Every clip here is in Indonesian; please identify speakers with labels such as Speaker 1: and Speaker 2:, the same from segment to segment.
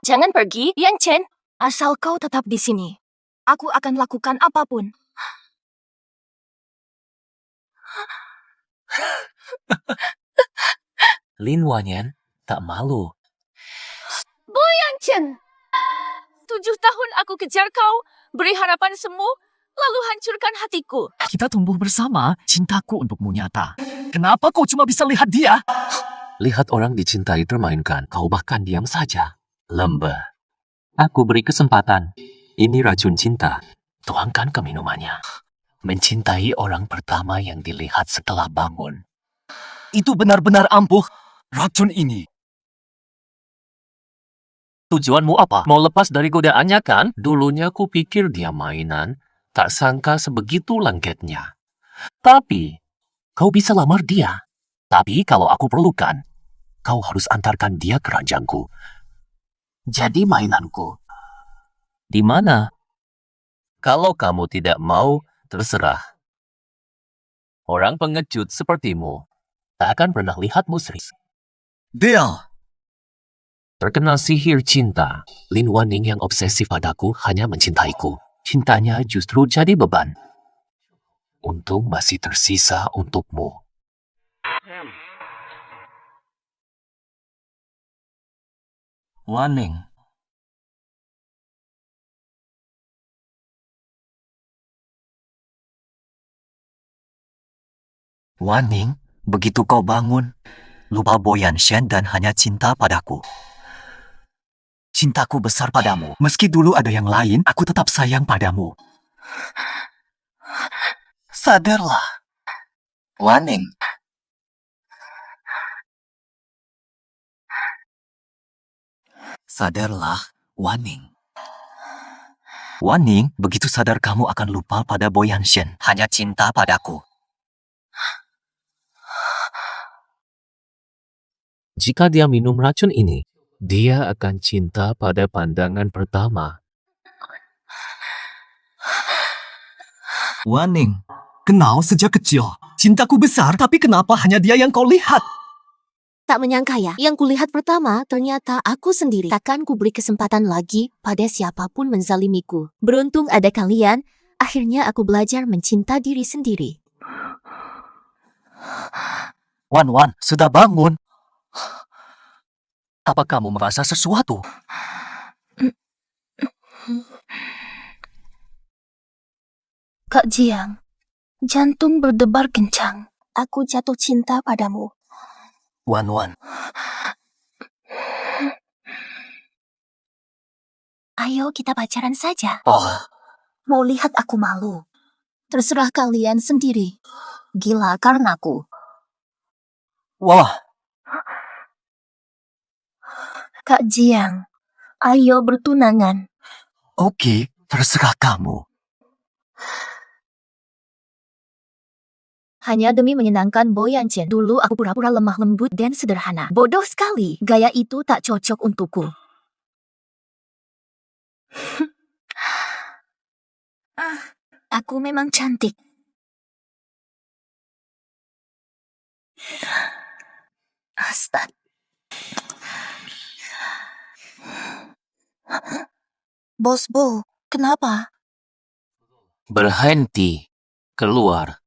Speaker 1: Jangan pergi, Yang Chen. Asal kau tetap di sini, aku akan lakukan apapun.
Speaker 2: Lin Wanyan tak malu.
Speaker 1: Yang Chen, 7 tahun aku kejar kau, beri harapan semu, lalu hancurkan hatiku.
Speaker 3: Kita tumbuh bersama, cintaku untukmu nyata. Kenapa kau cuma bisa lihat dia?
Speaker 2: Lihat orang dicintai termainkan, kau bahkan diam saja. Lembah. Aku beri kesempatan. Ini racun cinta. Tuangkan ke minumannya. Mencintai orang pertama yang dilihat setelah bangun.
Speaker 3: Itu benar-benar ampuh. Racun ini.
Speaker 2: Tujuanmu apa? Mau lepas dari godaannya kan? Dulunya ku pikir dia mainan, tak sangka sebegitu lengketnya. Tapi, kau bisa lamar dia. Tapi kalau aku perlukan, kau harus antarkan dia ke ranjangku. Jadi mainanku. Di mana? Kalau kamu tidak mau, terserah. Orang pengecut sepertimu tak akan pernah lihatmu serius.
Speaker 3: Deal.
Speaker 2: Terkena sihir cinta, Lin Wanning yang obsesif padaku hanya mencintaiku. Cintanya justru jadi beban. Untung masih tersisa untukmu.
Speaker 3: Wanning. Wanning, begitu kau bangun, lupa Bo Yanshen dan hanya cinta padaku. Cintaku besar padamu. Meski dulu ada yang lain, aku tetap sayang padamu. Sadarlah. Wanning. Sadarlah, Wanning. Wanning, begitu sadar kamu akan lupa pada Bo Yanshen, hanya cinta padaku.
Speaker 2: Jika dia minum racun ini, dia akan cinta pada pandangan pertama.
Speaker 3: Wanning, kenal sejak kecil. Cintaku besar, tapi kenapa hanya dia yang kau lihat?
Speaker 1: Tak menyangka ya, yang kulihat pertama ternyata aku sendiri. Takkan ku beri kesempatan lagi pada siapapun menzalimiku. Beruntung ada kalian, akhirnya aku belajar mencinta diri sendiri.
Speaker 3: Wan, sudah bangun. Apa kamu merasa sesuatu?
Speaker 1: Kak Jiang, jantung berdebar kencang. Aku jatuh cinta padamu.
Speaker 3: Wan.
Speaker 1: Ayo kita pacaran saja.
Speaker 3: Oh,
Speaker 1: Mau lihat aku malu? Terserah kalian sendiri. Gila karenaku.
Speaker 3: wah.
Speaker 1: Kak Jiang, ayo bertunangan.
Speaker 3: Oke, terserah kamu.
Speaker 1: Hanya demi menyenangkan Bo Yanshen. Dulu aku pura-pura lemah lembut dan sederhana. Bodoh sekali. Gaya itu tak cocok untukku. Aku memang cantik. Astaga. Bos Bo, kenapa?
Speaker 2: Berhenti. Keluar.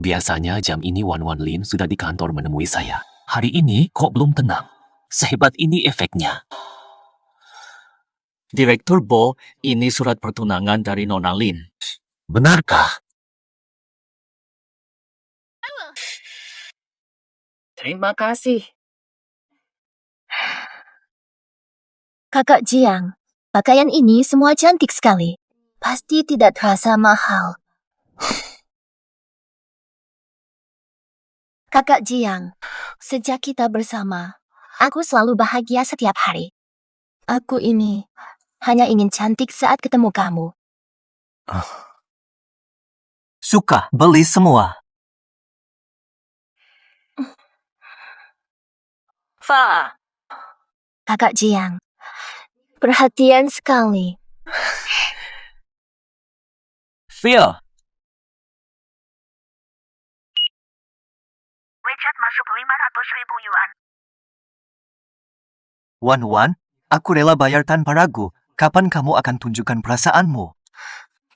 Speaker 2: Biasanya jam ini Wan Lin sudah di kantor menemui saya. Hari ini kok belum tenang. Sehebat ini efeknya.
Speaker 3: Direktur Bo, ini surat pertunangan dari Nona Lin.
Speaker 2: Benarkah?
Speaker 1: Terima kasih. Kakak Jiang, pakaian ini semua cantik sekali. Pasti tidak terasa mahal. Kakak Jiang, sejak kita bersama, aku selalu bahagia setiap hari. Aku ini hanya ingin cantik saat ketemu kamu.
Speaker 3: Suka, beli semua.
Speaker 1: Fa. Kakak Jiang, perhatian sekali.
Speaker 3: Phil.
Speaker 4: WeChat masuk 500.000 yuan.
Speaker 3: Wan, aku rela bayar tanpa ragu. Kapan kamu akan tunjukkan perasaanmu?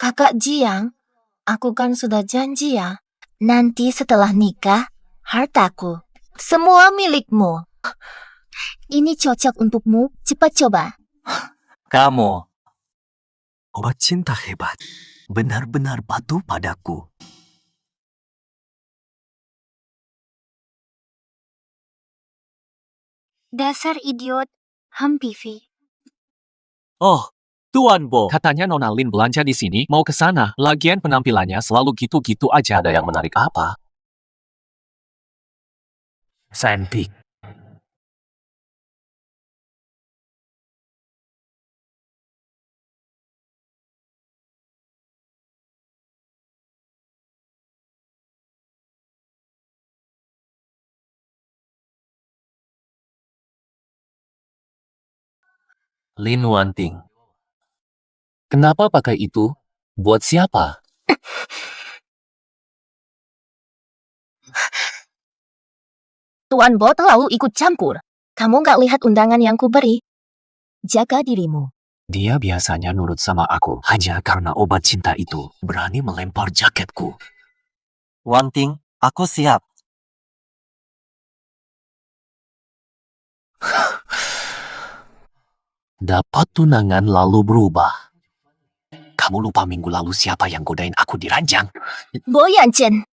Speaker 1: Kakak Jiang, aku kan sudah janji ya. Nanti setelah nikah, hartaku semua milikmu. Ini cocok untukmu, cepat coba.
Speaker 3: Kamu. Obat cinta hebat. Benar-benar patuh padaku.
Speaker 1: Dasar idiot, Hampivi.
Speaker 2: Oh, Tuan Bo. Katanya Nona Lin belanja di sini, mau ke sana. Lagian penampilannya selalu gitu-gitu aja. Ada yang menarik apa? Cantik. Lin Wanting. Kenapa pakai itu? Buat siapa?
Speaker 1: Tuan Bo terlalu ikut campur. Kamu nggak lihat undangan yang kuberi? Jaga dirimu.
Speaker 2: Dia biasanya nurut sama aku hanya karena obat cinta itu berani melempar jaketku.
Speaker 3: Wanting, aku siap.
Speaker 2: Dapat tunangan lalu berubah. Kamu lupa minggu lalu siapa yang godain aku di ranjang?
Speaker 1: Bo Yanchen,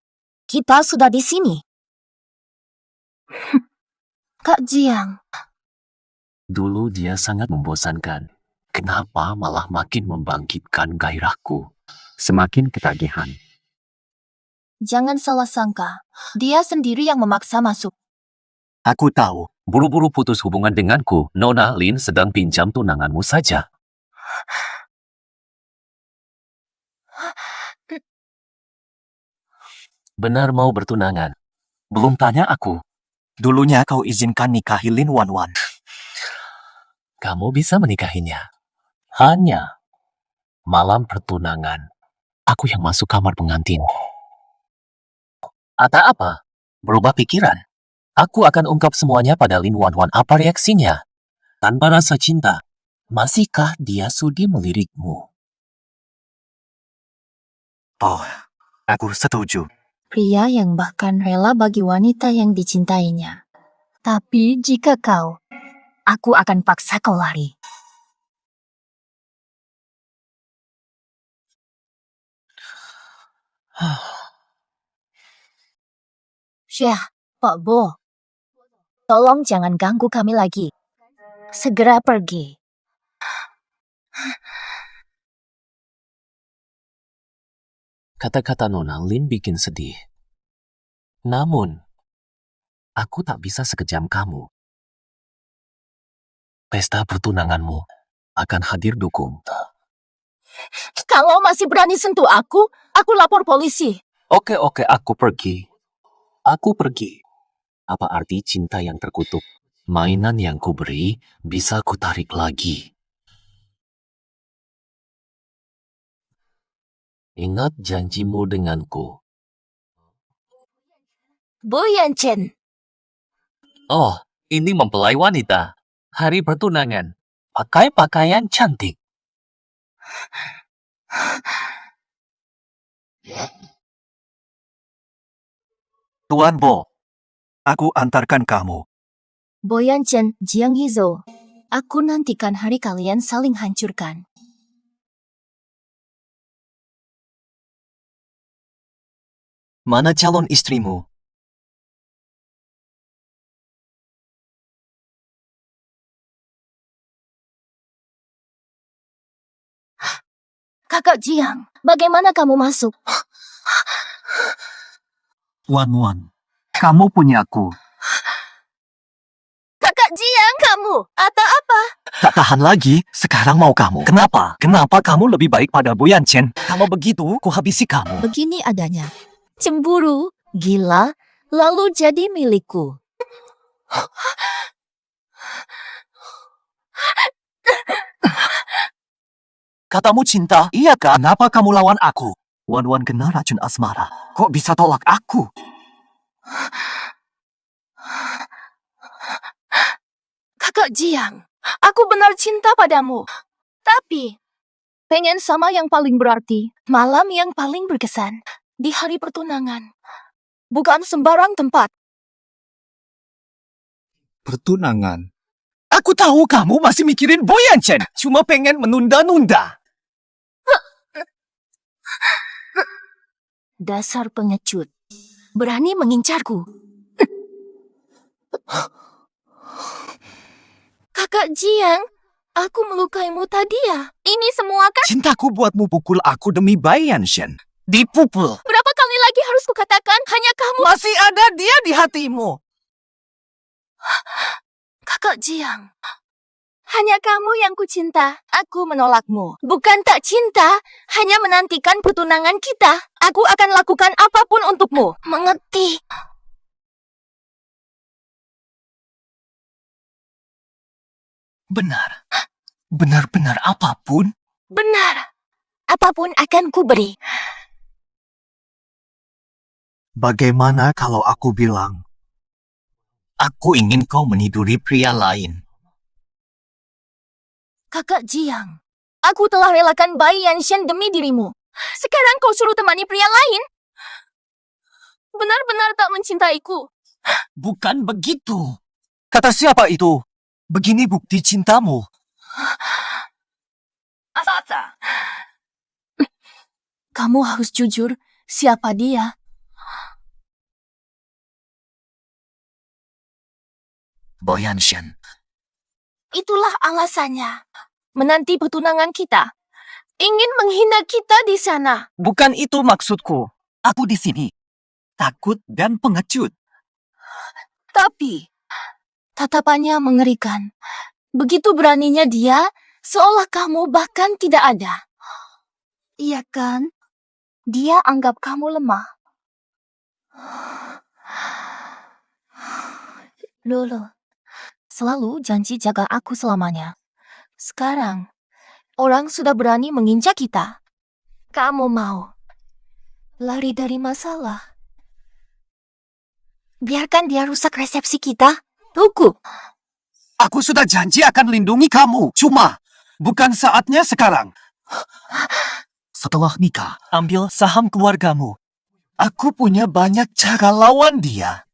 Speaker 1: kita sudah di sini. Kak Jiang,
Speaker 2: Dulu dia sangat membosankan. Kenapa malah makin membangkitkan gairahku? Semakin ketagihan.
Speaker 1: jangan salah sangka. Dia sendiri yang memaksa masuk.
Speaker 3: Aku tahu.
Speaker 2: Buru-buru putus hubungan denganku. Nona Lin sedang pinjam tunanganmu saja. Benar mau bertunangan. Belum tanya aku.
Speaker 3: Dulunya kau izinkan nikahi Lin Wan.
Speaker 2: Kamu bisa menikahinya. Hanya malam pertunangan. Aku yang masuk kamar pengantin. Atau apa? Berubah pikiran. Aku akan ungkap semuanya pada Lin Wan. Apa reaksinya? Tanpa rasa cinta. Masihkah dia sudi melirikmu?
Speaker 3: Oh, aku setuju.
Speaker 1: Pria yang bahkan rela bagi wanita yang dicintainya. Tapi jika kau, aku akan paksa kau lari. Syah, Pak Bo. Tolong jangan ganggu kami lagi. Segera pergi.
Speaker 2: Kata-kata Nona Lin bikin sedih. Namun, aku tak bisa sekejam kamu. Pesta pertunanganmu akan hadir dukung.
Speaker 1: Kalau masih berani sentuh aku lapor polisi.
Speaker 2: Oke, aku pergi. Aku pergi. Apa arti cinta yang terkutuk? Mainan yang kuberi bisa kutarik lagi. Ingat janjimu denganku.
Speaker 1: Bo Yanchen,
Speaker 2: Oh, ini mempelai wanita. Hari pertunangan. Pakai pakaian cantik.
Speaker 3: Tuan Bo, aku antarkan kamu.
Speaker 1: Bo Yanchen, Jiang Yizo. Aku nantikan hari kalian saling hancurkan.
Speaker 3: Mana calon istrimu?
Speaker 1: Kakak Jiang, bagaimana kamu masuk?
Speaker 3: Wan, kamu punyaku.
Speaker 1: Kakak Jiang, kamu atau apa?
Speaker 3: Tak tahan lagi, sekarang mau kamu. Kenapa? Kenapa kamu lebih baik pada Bu Yanchen? Kalau begitu, ku habisi kamu.
Speaker 1: Begini adanya. Cemburu, gila, lalu jadi milikku.
Speaker 3: Katamu cinta, iya kan? Kenapa kamu lawan aku? Wan kena racun asmara. Kok bisa tolak aku?
Speaker 1: Kakak Jiang, Aku benar cinta padamu. Tapi, pengen sama yang paling berarti, malam yang paling berkesan, di hari pertunangan. Bukan sembarang tempat.
Speaker 3: Pertunangan. Aku tahu kamu masih mikirin Boy Chen. Cuma pengen menunda-nunda.
Speaker 1: Dasar pengecut. Berani mengincarku. Kakak Jiang, aku melukaimu tadi ya. Ini semua kan
Speaker 3: Cintaku buatmu pukul aku demi Bai Shen. Dipukul.
Speaker 1: berapa kali lagi harus kukatakan hanya kamu.
Speaker 3: Masih ada dia di hatimu.
Speaker 1: Kakak Jiang, hanya kamu yang kucinta. Aku menolakmu. Bukan tak cinta, hanya menantikan pertunangan kita. Aku akan lakukan apapun untukmu. Mengerti?
Speaker 3: Benar. Benar-benar apapun.
Speaker 1: Benar. Apapun akan kuberi.
Speaker 3: Bagaimana kalau aku bilang, aku ingin kau meniduri pria lain.
Speaker 1: Kakak Jiang, aku telah relakan Bai Yanshen demi dirimu. Sekarang kau suruh temani pria lain? Benar-benar tak mencintaiku.
Speaker 3: Bukan begitu. Kata siapa itu? Begini bukti cintamu.
Speaker 1: Asata. Kamu harus jujur, siapa dia?
Speaker 3: Boy Shen.
Speaker 1: Itulah alasannya. Menanti pertunangan kita. Ingin menghina kita di sana.
Speaker 3: Bukan itu maksudku. Aku di sini. Takut dan pengecut.
Speaker 1: Tapi, tatapannya mengerikan. Begitu beraninya dia, seolah kamu bahkan tidak ada. Iya kan? Dia anggap kamu lemah. Lolo, selalu janji jaga aku selamanya. Sekarang, orang sudah berani menginjak kita. Kamu mau lari dari masalah? Biarkan dia rusak resepsi kita. Tunggu.
Speaker 3: Aku sudah janji akan lindungi kamu. Cuma, bukan saatnya sekarang. Setelah nikah, ambil saham keluargamu. Aku punya banyak cara lawan dia.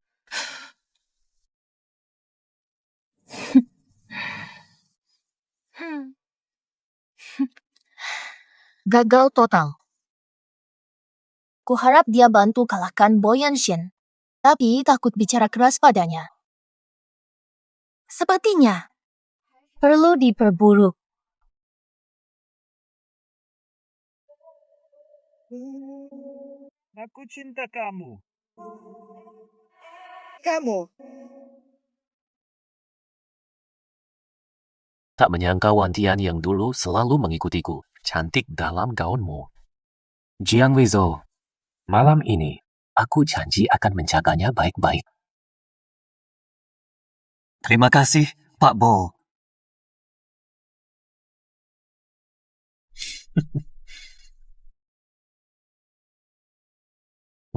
Speaker 1: Gagal total. Kuharap dia bantu kalahkan Boy Shen, tapi takut bicara keras padanya. Sepertinya perlu diperburuk.
Speaker 3: Aku cinta kamu.
Speaker 2: Tak menyangka Wantian yang dulu selalu mengikutiku, cantik dalam gaunmu. Jiang Weizhou, malam ini aku janji akan menjaganya baik-baik.
Speaker 3: Terima kasih, Pak Bo.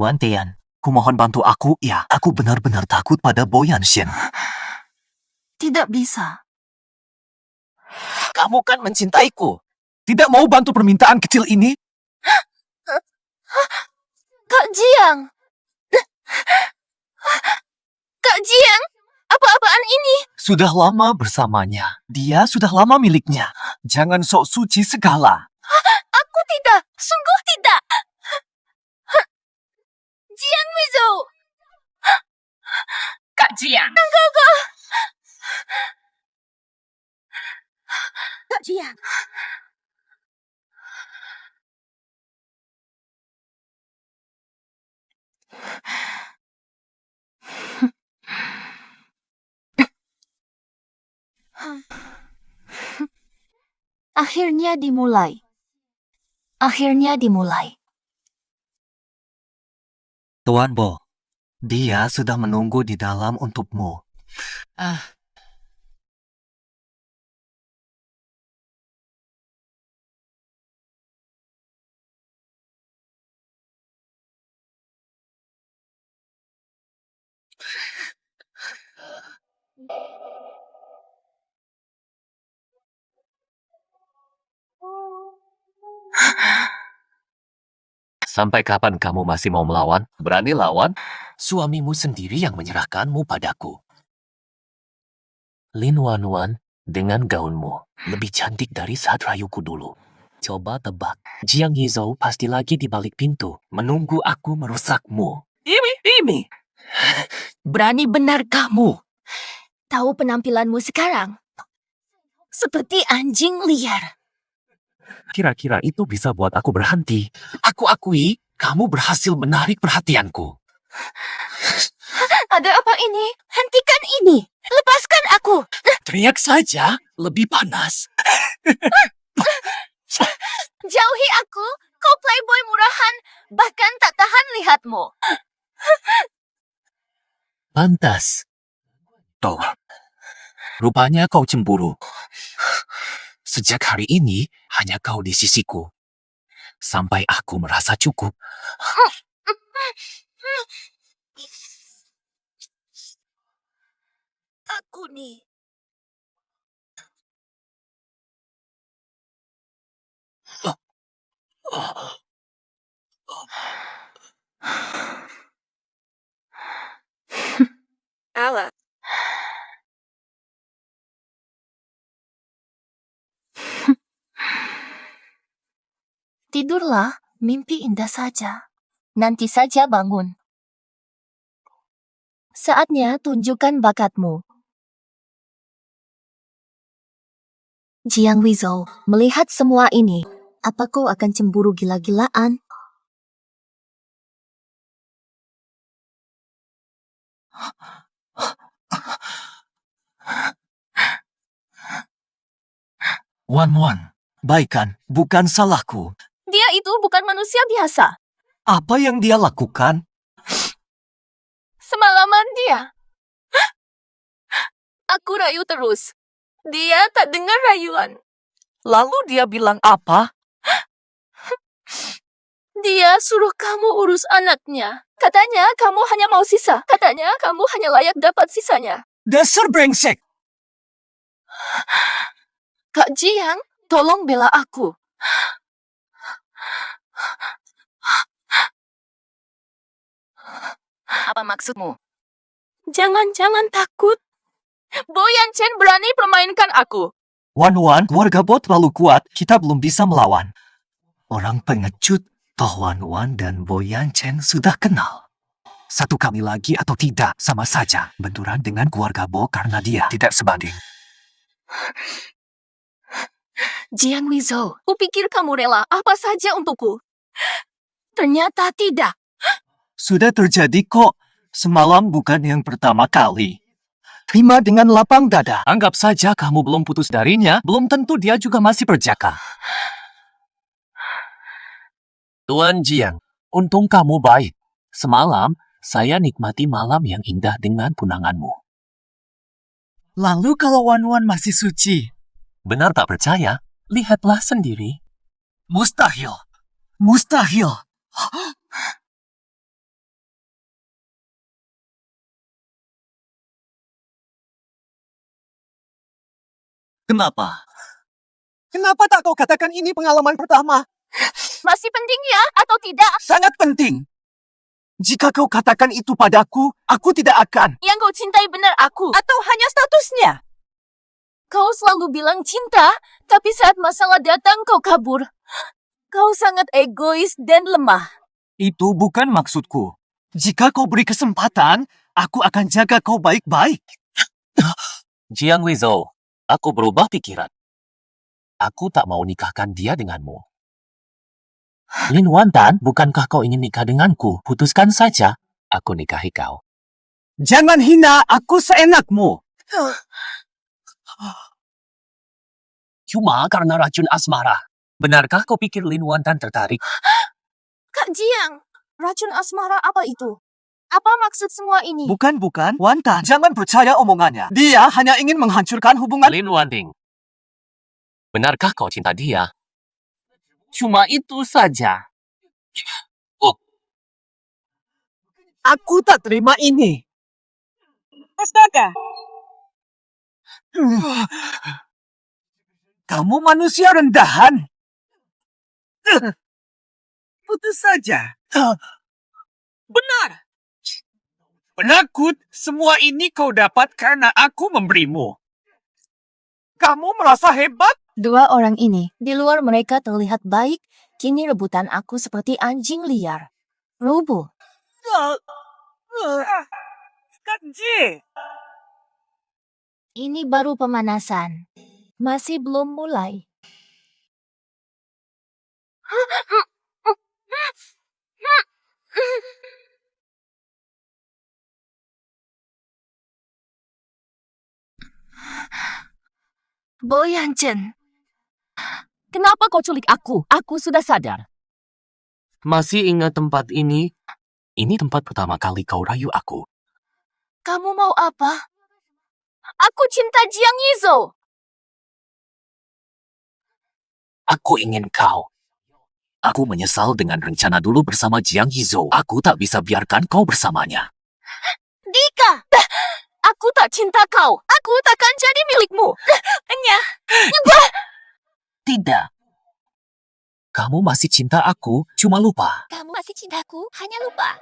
Speaker 3: Wan Tian, kumohon bantu aku ya. Aku benar-benar takut pada Boy Shen.
Speaker 1: Tidak bisa.
Speaker 3: Kamu kan mencintaiku. Tidak mau bantu permintaan kecil ini?
Speaker 1: Kak Jiang! Kak Jiang! Apa-apaan ini?
Speaker 3: Sudah lama bersamanya. Dia sudah lama miliknya. Jangan sok suci segala.
Speaker 1: Aku tidak. Sungguh tidak. Jiang Weizhou!
Speaker 2: Kak Jiang!
Speaker 1: Kak Jiang! Akhirnya dimulai. Akhirnya dimulai.
Speaker 3: Tuan Bo, dia sudah menunggu di dalam untukmu.
Speaker 2: Sampai kapan kamu masih mau melawan? Berani lawan? Suamimu sendiri yang menyerahkanmu padaku. Lin Wanwan, dengan gaunmu, lebih cantik dari saat rayuku dulu. Coba tebak, Jiang Yizhou pasti lagi di balik pintu, menunggu aku merusakmu.
Speaker 3: Ini. Berani benar kamu.
Speaker 1: Tahu penampilanmu sekarang? Seperti anjing liar.
Speaker 2: Kira-kira itu bisa buat aku berhenti. Aku akui, kamu berhasil menarik perhatianku.
Speaker 1: Ada apa ini? Hentikan ini. Lepaskan aku.
Speaker 2: Teriak saja, lebih panas.
Speaker 1: Jauhi aku. Kau playboy murahan. Bahkan tak tahan lihatmu.
Speaker 2: Pantas. Toh, rupanya kau cemburu. Sejak hari ini, hanya kau di sisiku. Sampai aku merasa cukup.
Speaker 1: Aku nih. Alah. Tidurlah, mimpi indah saja. Nanti saja bangun. Saatnya tunjukkan bakatmu. Jiang Weizhou, melihat semua ini, apa kau akan cemburu gila-gilaan?
Speaker 3: Wan, baik kan? Bukan salahku.
Speaker 1: Dia itu bukan manusia biasa.
Speaker 3: Apa yang dia lakukan?
Speaker 1: Semalaman dia. Aku rayu terus. Dia tak dengar rayuan.
Speaker 3: Lalu dia bilang apa?
Speaker 1: Dia suruh kamu urus anaknya. Katanya kamu hanya mau sisa. Katanya kamu hanya layak dapat sisanya.
Speaker 3: Dasar brengsek!
Speaker 1: Kak Jiang, tolong bela aku. Apa maksudmu? Jangan takut. Boyan Chen berani permainkan aku.
Speaker 3: Wan, keluarga bot terlalu kuat, kita belum bisa melawan. Orang pengecut, toh Wan dan Boyan Chen sudah kenal. Satu kali lagi atau tidak, sama saja. Benturan dengan keluarga Bo karena dia tidak sebanding.
Speaker 1: Jiang Weizhou, kupikir kamu rela apa saja untukku. Ternyata tidak.
Speaker 3: Sudah terjadi kok. Semalam bukan yang pertama kali. Terima dengan lapang dada.
Speaker 2: Anggap saja kamu belum putus darinya, belum tentu dia juga masih berjaka. Tuan Jiang, untung kamu baik. Semalam, saya nikmati malam yang indah dengan punanganmu.
Speaker 3: Lalu kalau Wan masih suci?
Speaker 2: Benar tak percaya? Lihatlah sendiri.
Speaker 3: Mustahil. Kenapa? Kenapa tak kau katakan ini pengalaman pertama?
Speaker 1: Masih penting ya atau tidak?
Speaker 3: Sangat penting. Jika kau katakan itu padaku, aku tidak akan.
Speaker 1: Yang kau cintai benar aku atau hanya statusnya? Kau selalu bilang cinta, tapi saat masalah datang kau kabur. Kau sangat egois dan lemah.
Speaker 3: Itu bukan maksudku. Jika kau beri kesempatan, aku akan jaga kau baik-baik.
Speaker 2: Jiang Weizhou, aku berubah pikiran. Aku tak mau nikahkan dia denganmu. Lin Wantan, bukankah kau ingin nikah denganku? Putuskan saja, aku nikahi kau.
Speaker 3: Jangan hina aku seenakmu.
Speaker 2: Cuma karena racun asmara. Benarkah kau pikir Lin Wantan tertarik?
Speaker 1: Kak Jiang, racun asmara apa itu? Apa maksud semua ini?
Speaker 3: Bukan. Wantan, jangan percaya omongannya. Dia hanya ingin menghancurkan hubungan.
Speaker 2: Lin Wanting, benarkah kau cinta dia? Cuma itu saja.
Speaker 3: Aku tak terima ini.
Speaker 4: Astaga,
Speaker 3: Kamu manusia rendahan. putus saja.
Speaker 5: Benar. Penakut, semua ini kau dapat karena aku memberimu. Kamu merasa hebat?
Speaker 1: Dua orang ini, di luar mereka terlihat baik, kini rebutan aku seperti anjing liar. Rubuh.
Speaker 5: Kak J.
Speaker 1: Ini baru pemanasan. Masih belum mulai. Boyancen, kenapa kau culik aku? Aku sudah sadar.
Speaker 2: Masih ingat tempat ini? Ini tempat pertama kali kau rayu aku.
Speaker 1: Kamu mau apa? Aku cinta Jiang Yizo.
Speaker 2: Aku ingin kau. Aku menyesal dengan rencana dulu bersama Jiang Yizo. Aku tak bisa biarkan kau bersamanya.
Speaker 1: Dika! Aku tak cinta kau. Aku takkan jadi milikmu.
Speaker 2: Tidak. Kamu masih cinta aku, cuma lupa.
Speaker 1: Kamu masih cintaku, hanya lupa.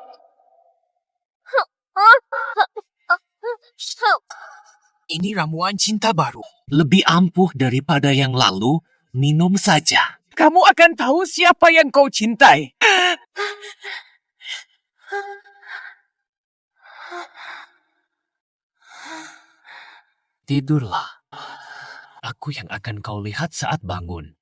Speaker 2: Ini ramuan cinta baru. Lebih ampuh daripada yang lalu, minum saja.
Speaker 5: Kamu akan tahu siapa yang kau cintai.
Speaker 2: Tidurlah. Aku yang akan kau lihat saat bangun.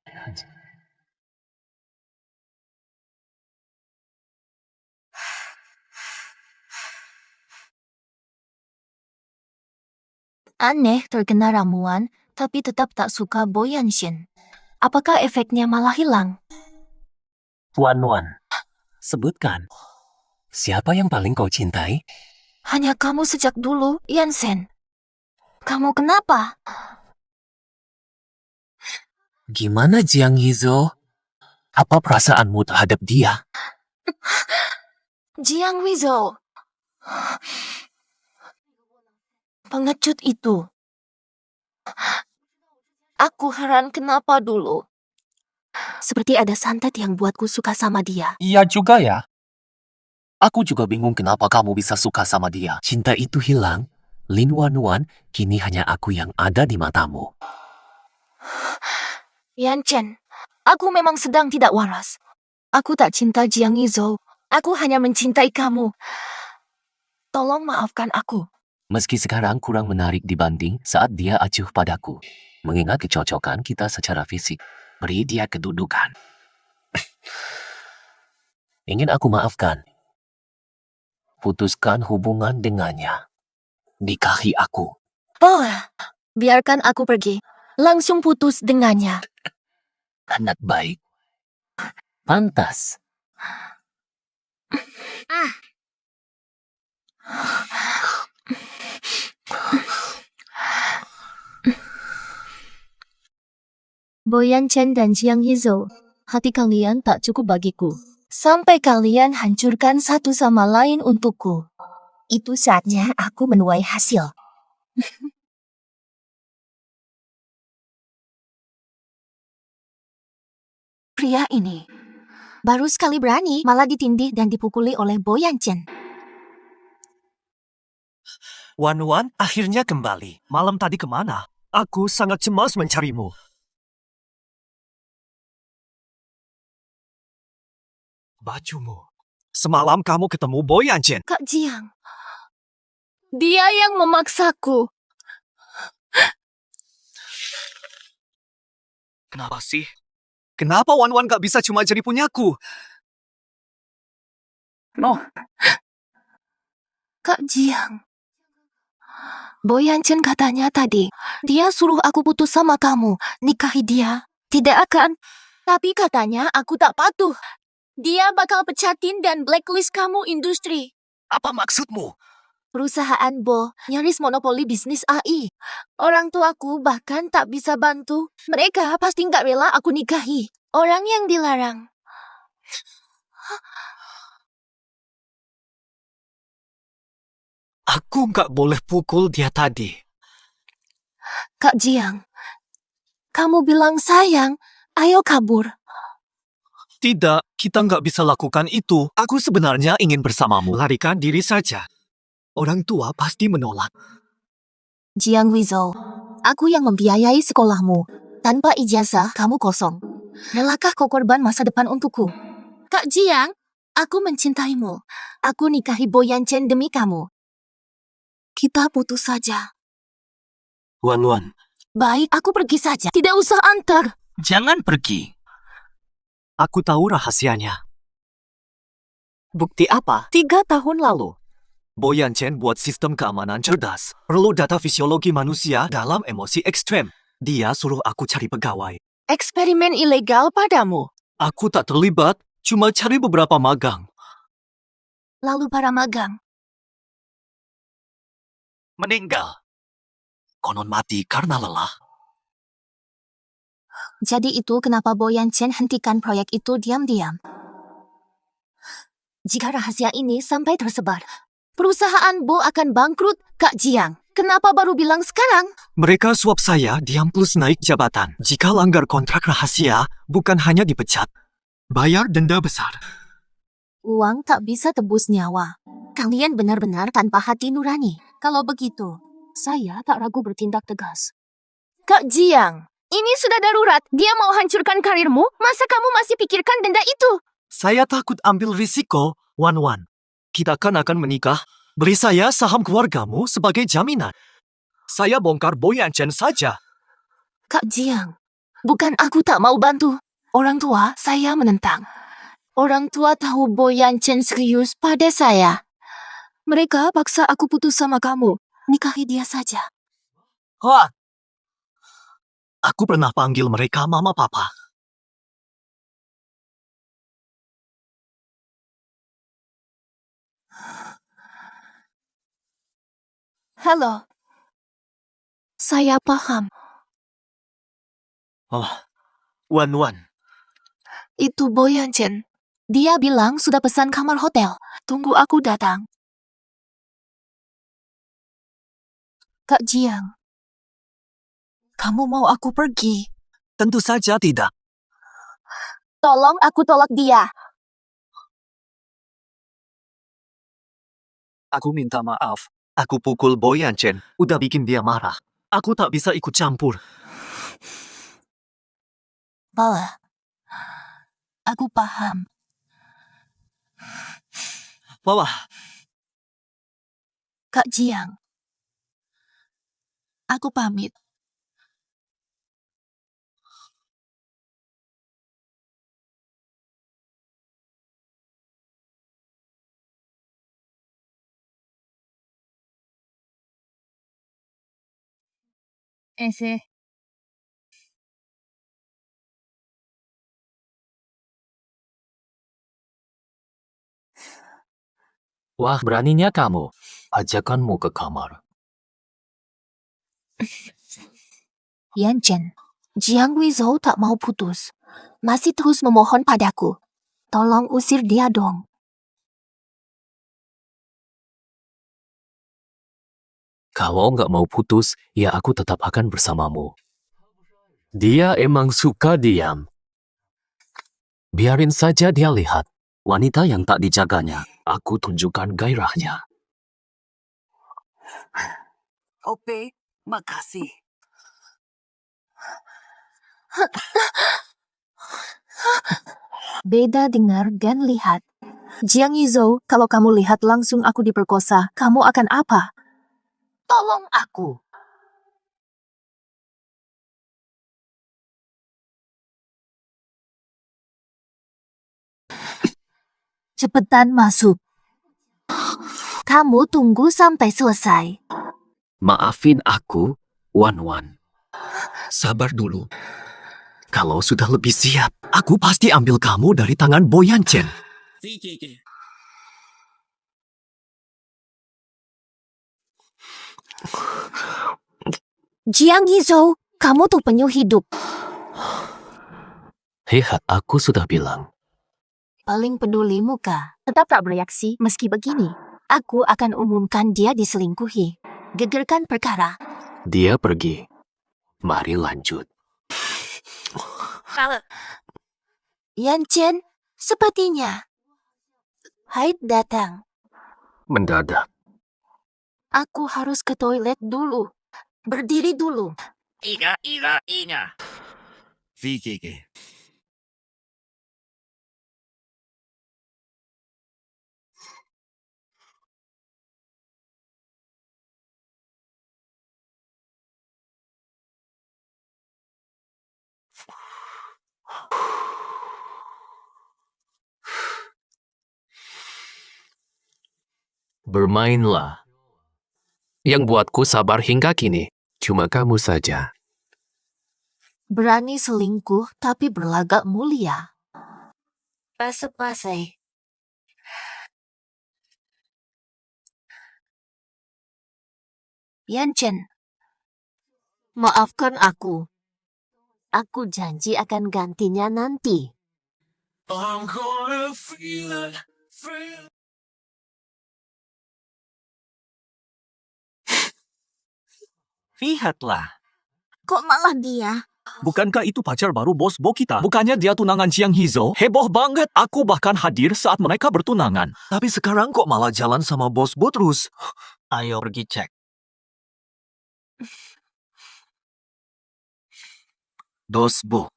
Speaker 1: Aneh terkena ramuan, tapi tetap tak suka Boyanshin. Apakah efeknya malah hilang?
Speaker 2: Wan, sebutkan. Siapa yang paling kau cintai?
Speaker 1: Hanya kamu sejak dulu, Yansen. Kamu kenapa?
Speaker 2: Gimana Jiang Yizo? Apa perasaanmu terhadap dia?
Speaker 1: Jiang Wizo. Pengecut itu. Aku heran kenapa dulu. Seperti ada santet yang buatku suka sama dia.
Speaker 5: Iya juga ya.
Speaker 2: Aku juga bingung kenapa kamu bisa suka sama dia. Cinta itu hilang. Lin Wan, kini hanya aku yang ada di matamu.
Speaker 1: Yanchen, aku memang sedang tidak waras. Aku tak cinta Jiang Yizo. Aku hanya mencintai kamu. Tolong maafkan aku.
Speaker 2: Meski sekarang kurang menarik dibanding saat dia acuh padaku. Mengingat kecocokan kita secara fisik. Beri dia kedudukan. Ingin aku maafkan. Putuskan hubungan dengannya. Nikahi aku.
Speaker 1: Oh, biarkan aku pergi. Langsung putus dengannya.
Speaker 2: Anak baik. Pantas.
Speaker 1: Boyancen dan Jiang Yizo, hati kalian tak cukup bagiku. Sampai kalian hancurkan satu sama lain untukku. Itu saatnya aku menuai hasil. Pria ini baru sekali berani malah ditindih dan dipukuli oleh Boyancen.
Speaker 3: Wan, akhirnya kembali. Malam tadi kemana? Aku sangat cemas mencarimu. Bajumu. Semalam kamu ketemu Boyancen.
Speaker 1: Kak Jiang, dia yang memaksaku.
Speaker 3: Kenapa sih? Kenapa Wan gak bisa cuma jadi punyaku?
Speaker 5: No,
Speaker 1: Kak Jiang, Boyancen katanya tadi, dia suruh aku putus sama kamu, nikahi dia. Tidak akan. Tapi katanya aku tak patuh. Dia bakal pecatin dan blacklist kamu industri.
Speaker 3: Apa maksudmu?
Speaker 1: Perusahaan Bo nyaris monopoli bisnis AI. Orang tuaku bahkan tak bisa bantu. Mereka pasti nggak rela aku nikahi orang yang dilarang.
Speaker 3: Aku gak boleh pukul dia tadi.
Speaker 1: Kak Jiang, kamu bilang sayang, ayo kabur.
Speaker 3: Tidak, kita nggak bisa lakukan itu. Aku sebenarnya ingin bersamamu. Larikan diri saja. Orang tua pasti menolak.
Speaker 1: Jiang Wizhou, aku yang membiayai sekolahmu. Tanpa ijazah, kamu kosong. Relakah kau korban masa depan untukku? Kak Jiang, aku mencintaimu. Aku nikahi Bo Yanchen demi kamu. Kita putus saja.
Speaker 3: Wan,
Speaker 1: Baik, aku pergi saja. Tidak usah antar.
Speaker 5: Jangan pergi.
Speaker 3: aku tahu rahasianya. Bukti apa? 3 tahun lalu. Bo Yanchen buat sistem keamanan cerdas. Perlu data fisiologi manusia dalam emosi ekstrem. Dia suruh aku cari pegawai.
Speaker 1: Eksperimen ilegal padamu.
Speaker 3: Aku tak terlibat, cuma cari beberapa magang.
Speaker 1: Lalu para magang.
Speaker 3: Meninggal. Konon mati karena lelah.
Speaker 1: Jadi itu kenapa Bo Yanchen hentikan proyek itu diam-diam. Jika rahasia ini sampai tersebar, perusahaan Bo akan bangkrut, Kak Jiang. Kenapa baru bilang sekarang?
Speaker 3: Mereka suap saya diam plus naik jabatan. Jika langgar kontrak rahasia, bukan hanya dipecat. Bayar denda besar.
Speaker 1: Uang tak bisa tebus nyawa. Kalian benar-benar tanpa hati nurani. Kalau begitu, saya tak ragu bertindak tegas. Kak Jiang, ini sudah darurat. Dia mau hancurkan karirmu, masa kamu masih pikirkan denda itu?
Speaker 3: Saya takut ambil risiko, Wan. Kita kan akan menikah. Beri saya saham keluargamu sebagai jaminan. Saya bongkar Bo Yanchen saja.
Speaker 1: Kak Jiang, bukan aku tak mau bantu. Orang tua saya menentang. Orang tua tahu Bo Yanchen serius pada saya. Mereka paksa aku putus sama kamu. Nikahi dia saja.
Speaker 3: Wah. Aku pernah panggil mereka mama papa.
Speaker 1: Halo. Saya paham.
Speaker 3: Oh, Wan.
Speaker 1: Itu Bo Yanchen. Dia bilang sudah pesan kamar hotel. Tunggu aku datang. Kak Jiang, kamu mau aku pergi?
Speaker 3: Tentu saja tidak.
Speaker 1: Tolong aku tolak dia.
Speaker 3: Aku minta maaf. Aku pukul Bo Yanchen. Udah bikin dia marah. Aku tak bisa ikut campur.
Speaker 1: Bala, aku paham.
Speaker 3: Wah.
Speaker 1: Kak Jiang, aku pamit.
Speaker 4: Ese.
Speaker 2: Wah, beraninya kamu. Ajakanmu ke kamar.
Speaker 1: Yanchen, Jiang Wizhou tak mau putus. Masih terus memohon padaku. Tolong usir dia dong.
Speaker 2: Kalau nggak mau putus, ya aku tetap akan bersamamu. Dia emang suka diam. Biarin saja dia lihat. Wanita yang tak dijaganya, aku tunjukkan gairahnya.
Speaker 4: Ope, makasih.
Speaker 1: Beda dengar dan lihat. Jiang Yizhou, kalau kamu lihat langsung aku diperkosa, kamu akan apa? Tolong aku. Cepetan masuk. Kamu tunggu sampai selesai.
Speaker 2: Maafin aku, Wan.
Speaker 3: Sabar dulu. Kalau sudah lebih siap, aku pasti ambil kamu dari tangan Bo Yanchen.
Speaker 1: Jiang Yizhou, kamu tuh penyu hidup.
Speaker 2: Lihat, aku sudah bilang.
Speaker 1: Paling peduli muka. Tetap tak bereaksi meski begini. Aku akan umumkan dia diselingkuhi. Gegerkan perkara.
Speaker 2: Dia pergi. Mari lanjut.
Speaker 1: Yanchen, Sepertinya haid datang.
Speaker 2: Mendadak.
Speaker 1: Aku harus ke toilet dulu. Berdiri dulu.
Speaker 5: Iga.
Speaker 3: VGG.
Speaker 2: Bermainlah. Yang buatku sabar hingga kini, cuma kamu saja.
Speaker 1: Berani selingkuh tapi berlagak mulia. Pase-pase. Yanchen, maafkan aku. Aku janji akan gantinya nanti.
Speaker 3: Lihatlah.
Speaker 1: Kok malah dia?
Speaker 3: Bukankah itu pacar baru bos Bo kita? Bukannya dia tunangan Jiang Hizo? Heboh banget. Aku bahkan hadir saat mereka bertunangan. Tapi sekarang kok malah jalan sama bos Bo terus? Ayo pergi cek. Dos Bo.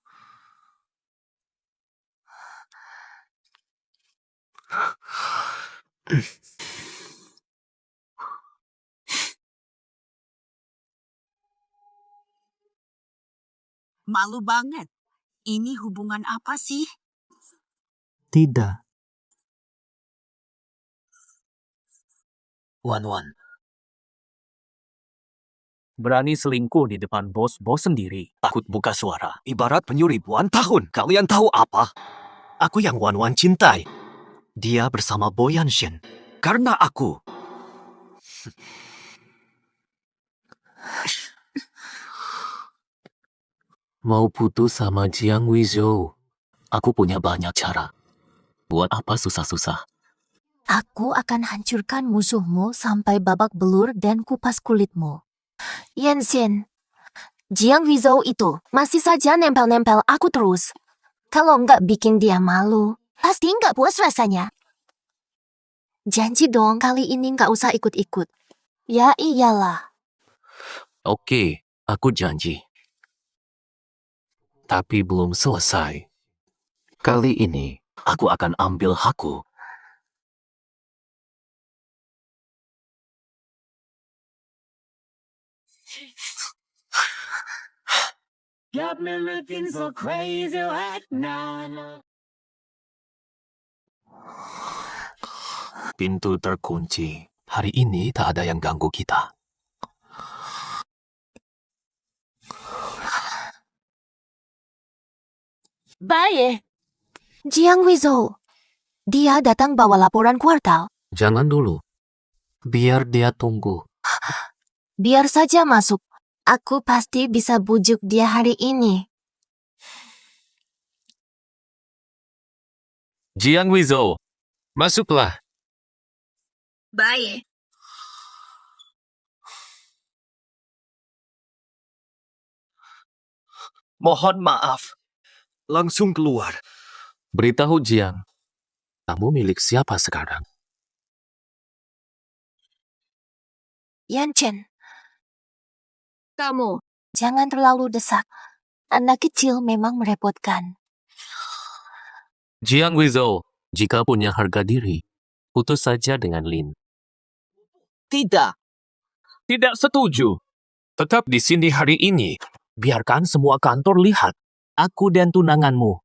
Speaker 4: Malu banget. Ini hubungan apa sih?
Speaker 3: Tidak. Wan. Berani selingkuh di depan bos sendiri. Takut buka suara. Ibarat penyuh ribuan tahun. Kalian tahu apa? Aku yang Wan cintai. Dia bersama Bo Yanshin. Karena aku.
Speaker 2: Mau putus sama Jiang Weizhou. Aku punya banyak cara. Buat apa susah-susah?
Speaker 1: Aku akan hancurkan musuhmu sampai babak belur dan kupas kulitmu. Yanchen, Jiang Weizhou itu masih saja nempel-nempel aku terus. Kalau nggak bikin dia malu, pasti nggak puas rasanya. Janji dong kali ini nggak usah ikut-ikut. Ya iyalah.
Speaker 2: Oke, aku janji. Tapi belum selesai. Kali ini, aku akan ambil hakku.
Speaker 6: Got me looking so crazy right now.
Speaker 2: Pintu terkunci. Hari ini tak ada yang ganggu kita.
Speaker 1: Baik. Jiang Weizhou. Dia datang bawa laporan kuartal.
Speaker 2: Jangan dulu. Biar dia tunggu.
Speaker 1: Biar saja masuk. Aku pasti bisa bujuk dia hari ini.
Speaker 2: Jiang Weizhou, masuklah.
Speaker 4: Baik.
Speaker 3: Mohon maaf. Langsung keluar.
Speaker 2: Beritahu Jiang, kamu milik siapa sekarang?
Speaker 1: Yanchen. Kamu, jangan terlalu desak. Anak kecil memang merepotkan.
Speaker 2: Jiang Weizhou, jika punya harga diri, putus saja dengan Lin.
Speaker 3: Tidak.
Speaker 2: Tidak setuju. Tetap di sini hari ini. Biarkan semua kantor lihat. Aku dan tunanganmu.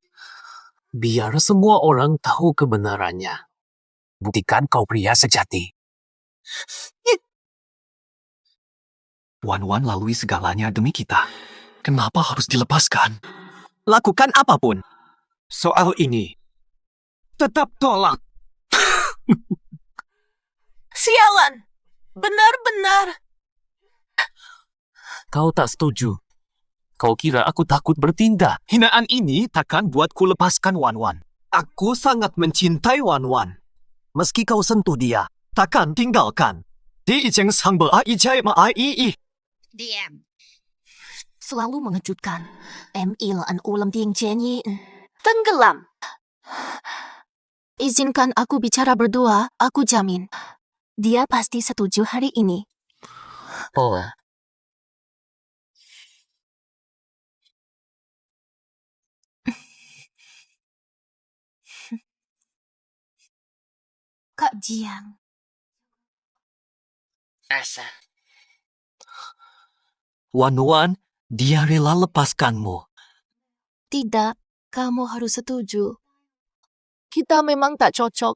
Speaker 2: Biar semua orang tahu kebenarannya. Buktikan kau pria sejati.
Speaker 3: Wan lalui segalanya demi kita. Kenapa harus dilepaskan? Lakukan apapun. Soal ini, tetap tolak.
Speaker 1: Sialan! Benar-benar.
Speaker 2: Kau tak setuju. Kau kira aku takut bertindak.
Speaker 3: Hinaan ini takkan buatku lepaskan Wan. Aku sangat mencintai Wan. Meski kau sentuh dia, takkan tinggalkan. Dia ijeng sang berai ma ai.
Speaker 4: Diam.
Speaker 1: Selalu mengejutkan. MI laan ulam ting cenyi. Tenggelam. Izinkan aku bicara berdua, aku jamin. Dia pasti setuju hari ini.
Speaker 2: Oh,
Speaker 1: Kak Jiang,
Speaker 2: Asa.
Speaker 3: Wan-Wan, dia rela lepaskanmu.
Speaker 1: tidak, kamu harus setuju. Kita memang tak cocok.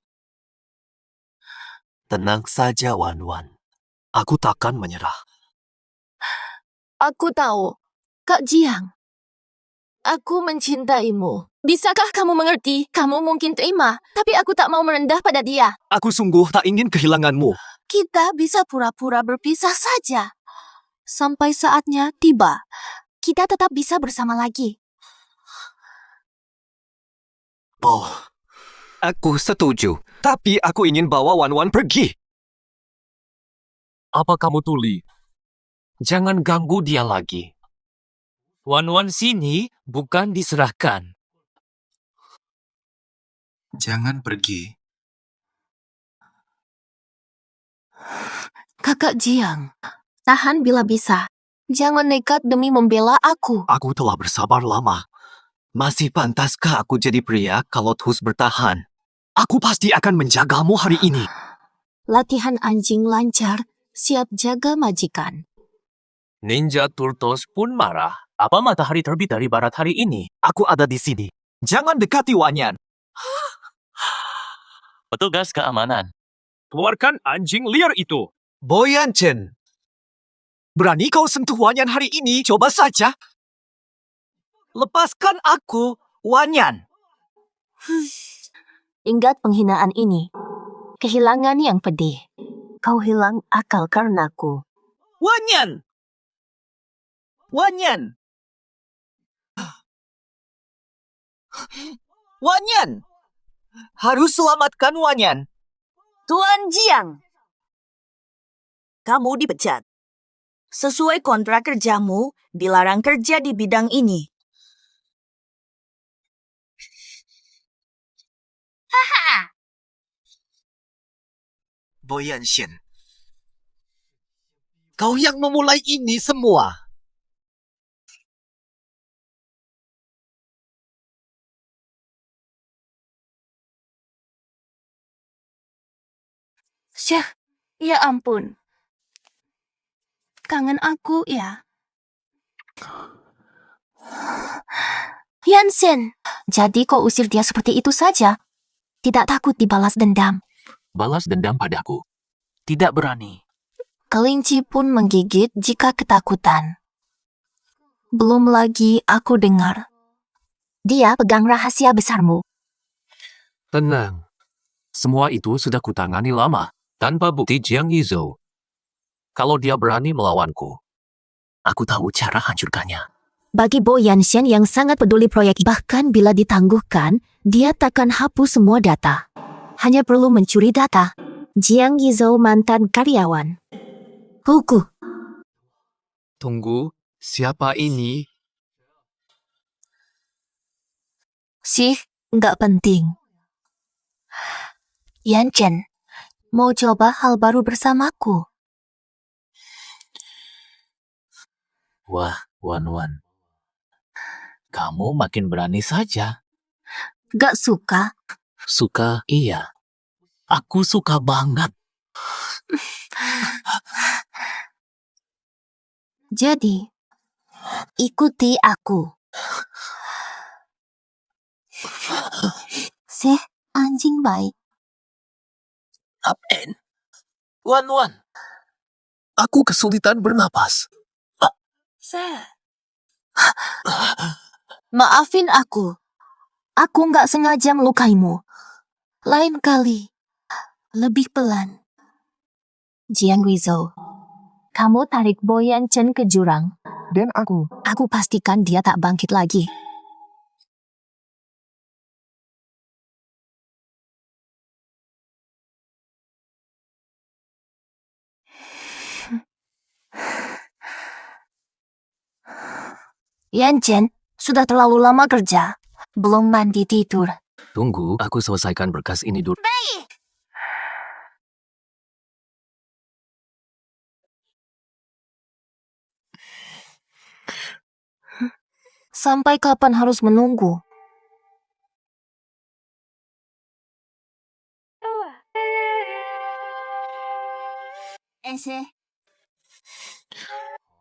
Speaker 3: Tenang saja, Wan-Wan. Aku takkan menyerah.
Speaker 1: Aku tahu, Kak Jiang. Aku mencintaimu. Bisakah kamu mengerti? Kamu mungkin terima, tapi aku tak mau merendah pada dia.
Speaker 3: Aku sungguh tak ingin kehilanganmu.
Speaker 1: Kita bisa pura-pura berpisah saja. Sampai saatnya tiba, kita tetap bisa bersama lagi.
Speaker 3: Oh, aku setuju. Tapi aku ingin bawa Wan-Wan pergi.
Speaker 2: Apa kamu tuli? Jangan ganggu dia lagi. Wan-Wan sini bukan diserahkan.
Speaker 7: Jangan pergi.
Speaker 1: Kakak Jiang, tahan bila bisa. Jangan nekat demi membela aku.
Speaker 3: Aku telah bersabar lama. Masih pantaskah aku jadi pria kalau terus bertahan? Aku pasti akan menjagamu hari ini.
Speaker 1: Latihan anjing lancar, siap jaga majikan.
Speaker 2: Ninja Turtles pun marah. Apa matahari terbit dari barat hari ini?
Speaker 3: Aku ada di sini. Jangan dekati Wanyan.
Speaker 2: Petugas keamanan.
Speaker 5: Keluarkan anjing liar itu.
Speaker 3: Boyan Chen. Berani kau sentuh Wanyan hari ini? Coba saja. Lepaskan aku, Wanyan.
Speaker 1: Ingat penghinaan ini. Kehilangan yang pedih. Kau hilang akal karenaku.
Speaker 3: Wanyan! Wanyan! Wanyan! Harus selamatkan Wanyan.
Speaker 4: Tuan Jiang, kamu dipecat. Sesuai kontrak kerjamu, dilarang kerja di bidang ini.
Speaker 3: Boyan Shen. Kau yang memulai ini semua.
Speaker 1: Syah, ya ampun. Kangen aku ya. Yansen, jadi kau usir dia seperti itu saja? Tidak takut dibalas dendam.
Speaker 2: Balas dendam padaku. Tidak berani.
Speaker 1: Kelinci pun menggigit jika ketakutan. Belum lagi aku dengar. Dia pegang rahasia besarmu.
Speaker 2: Tenang. Semua itu sudah kutangani lama, tanpa bukti Jiang Yizhou. Kalau dia berani melawanku, aku tahu cara hancurkannya.
Speaker 1: Bagi Bo Yanshen yang sangat peduli proyek, bahkan bila ditangguhkan, dia takkan hapus semua data. Hanya perlu mencuri data. Jiang Yizhou mantan karyawan. Huku,
Speaker 7: Tunggu, siapa ini?
Speaker 1: sih, nggak penting. Yanchen, mau coba hal baru bersamaku?
Speaker 2: Wah, Wan-Wan. Kamu makin berani saja.
Speaker 1: Gak suka?
Speaker 2: Suka, iya. Aku suka banget.
Speaker 1: Jadi, ikuti aku. Sih, anjing baik.
Speaker 2: Apen. Wan-Wan. Aku kesulitan bernapas.
Speaker 1: Maafin aku. Aku nggak sengaja melukaimu. Lain kali, lebih pelan. Jiang Yizhou, kamu tarik Boyan Chen ke jurang.
Speaker 7: Dan aku.
Speaker 1: Aku pastikan dia tak bangkit lagi. Yan Chen, sudah terlalu lama kerja. Belum mandi tidur.
Speaker 2: Tunggu, aku selesaikan berkas ini dulu.
Speaker 1: Sampai kapan harus menunggu?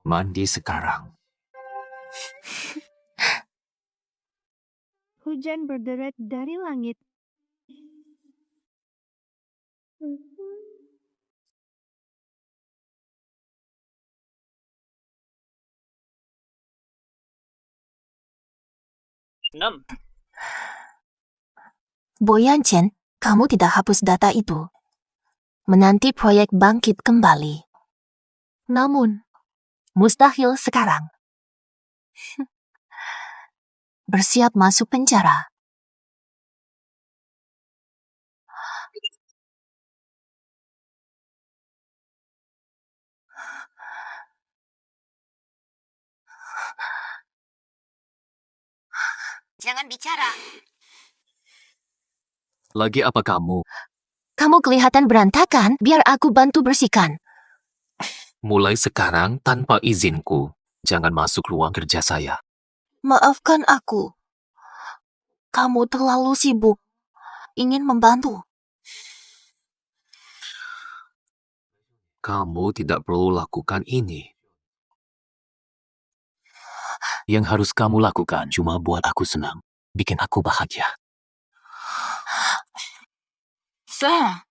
Speaker 2: Mandi sekarang.
Speaker 8: Hujan berderet dari langit.
Speaker 1: Boyan Chen, kamu tidak hapus data itu. Menanti proyek bangkit kembali. Namun, mustahil sekarang. Bersiap masuk penjara. Jangan bicara.
Speaker 2: Lagi apa kamu?
Speaker 1: Kamu kelihatan berantakan, biar aku bantu bersihkan.
Speaker 2: Mulai sekarang tanpa izinku. Jangan masuk ruang kerja saya.
Speaker 1: Maafkan aku. Kamu terlalu sibuk. Ingin membantu.
Speaker 2: Kamu tidak perlu lakukan ini. Yang harus kamu lakukan cuma buat aku senang. Bikin aku bahagia.
Speaker 4: Sir.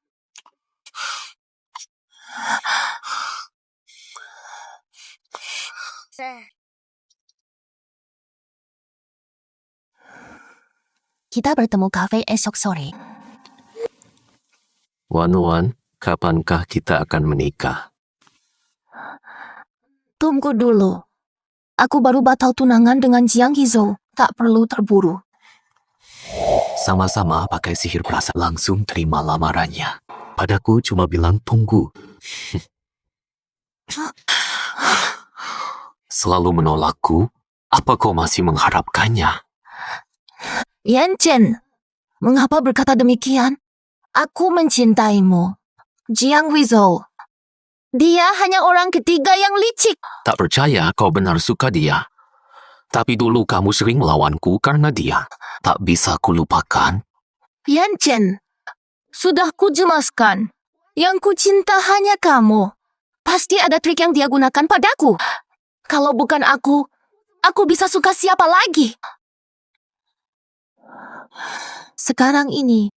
Speaker 1: Kita bertemu kafe esok sore.
Speaker 2: Wan, kapankah kita akan menikah?
Speaker 1: Tunggu dulu. Aku baru batal tunangan dengan Jiang Hizou. Tak perlu terburu.
Speaker 2: Sama-sama pakai sihir perasa langsung terima lamarannya. Padaku cuma bilang tunggu. Selalu menolakku, apa kau masih mengharapkannya?
Speaker 1: Yan Chen, mengapa berkata demikian? Aku mencintaimu. Jiang Hizou. Dia hanya orang ketiga yang licik.
Speaker 2: Tak percaya kau benar suka dia. Tapi dulu kamu sering melawanku karena dia. Tak bisa kulupakan.
Speaker 1: Yan Chen, sudah kujelaskan. Yang ku cinta hanya kamu. Pasti ada trik yang dia gunakan padaku. Kalau bukan aku bisa suka siapa lagi? Sekarang ini,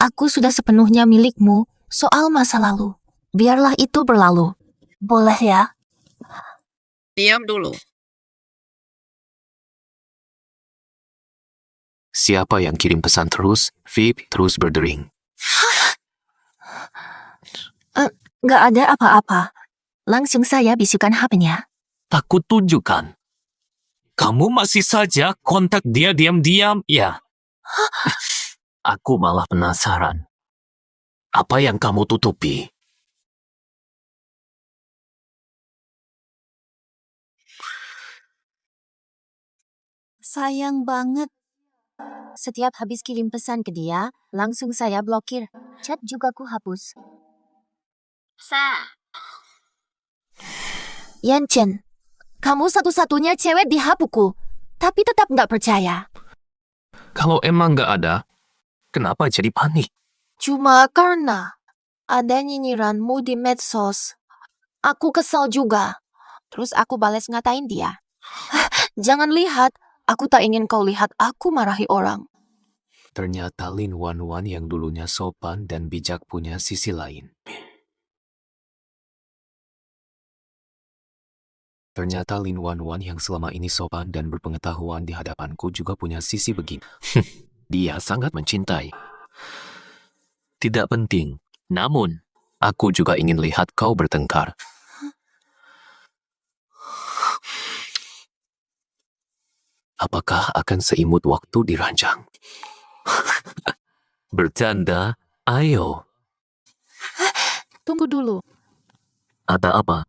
Speaker 1: aku sudah sepenuhnya milikmu soal masa lalu. Biarlah itu berlalu. Boleh ya?
Speaker 5: Diam dulu.
Speaker 2: Siapa yang kirim pesan terus? Vip terus berdering.
Speaker 1: Gak ada apa-apa. Langsung saya bisukan HP-nya.
Speaker 2: Takut tunjukkan. Kamu masih saja kontak dia diam-diam, ya? Aku malah penasaran. Apa yang kamu tutupi?
Speaker 1: Sayang banget. Setiap habis kirim pesan ke dia, langsung saya blokir. Chat juga ku hapus. Yan Chen, kamu satu-satunya cewek di HP-ku, tapi tetap nggak percaya.
Speaker 2: Kalau emang nggak ada, kenapa jadi panik?
Speaker 1: Cuma karena ada nyinyiranmu di medsos. Aku kesal juga. Terus aku balas ngatain dia. Jangan lihat, aku tak ingin kau lihat aku marahi orang.
Speaker 2: Ternyata Lin Wan yang dulunya sopan dan bijak punya sisi lain. Ternyata Lin Wan yang selama ini sopan dan berpengetahuan di hadapanku juga punya sisi begini. Dia sangat mencintai. Tidak penting, namun aku juga ingin lihat kau bertengkar. Apakah akan seimut waktu di ranjang? Bercanda, ayo.
Speaker 1: Tunggu dulu.
Speaker 2: Ada apa?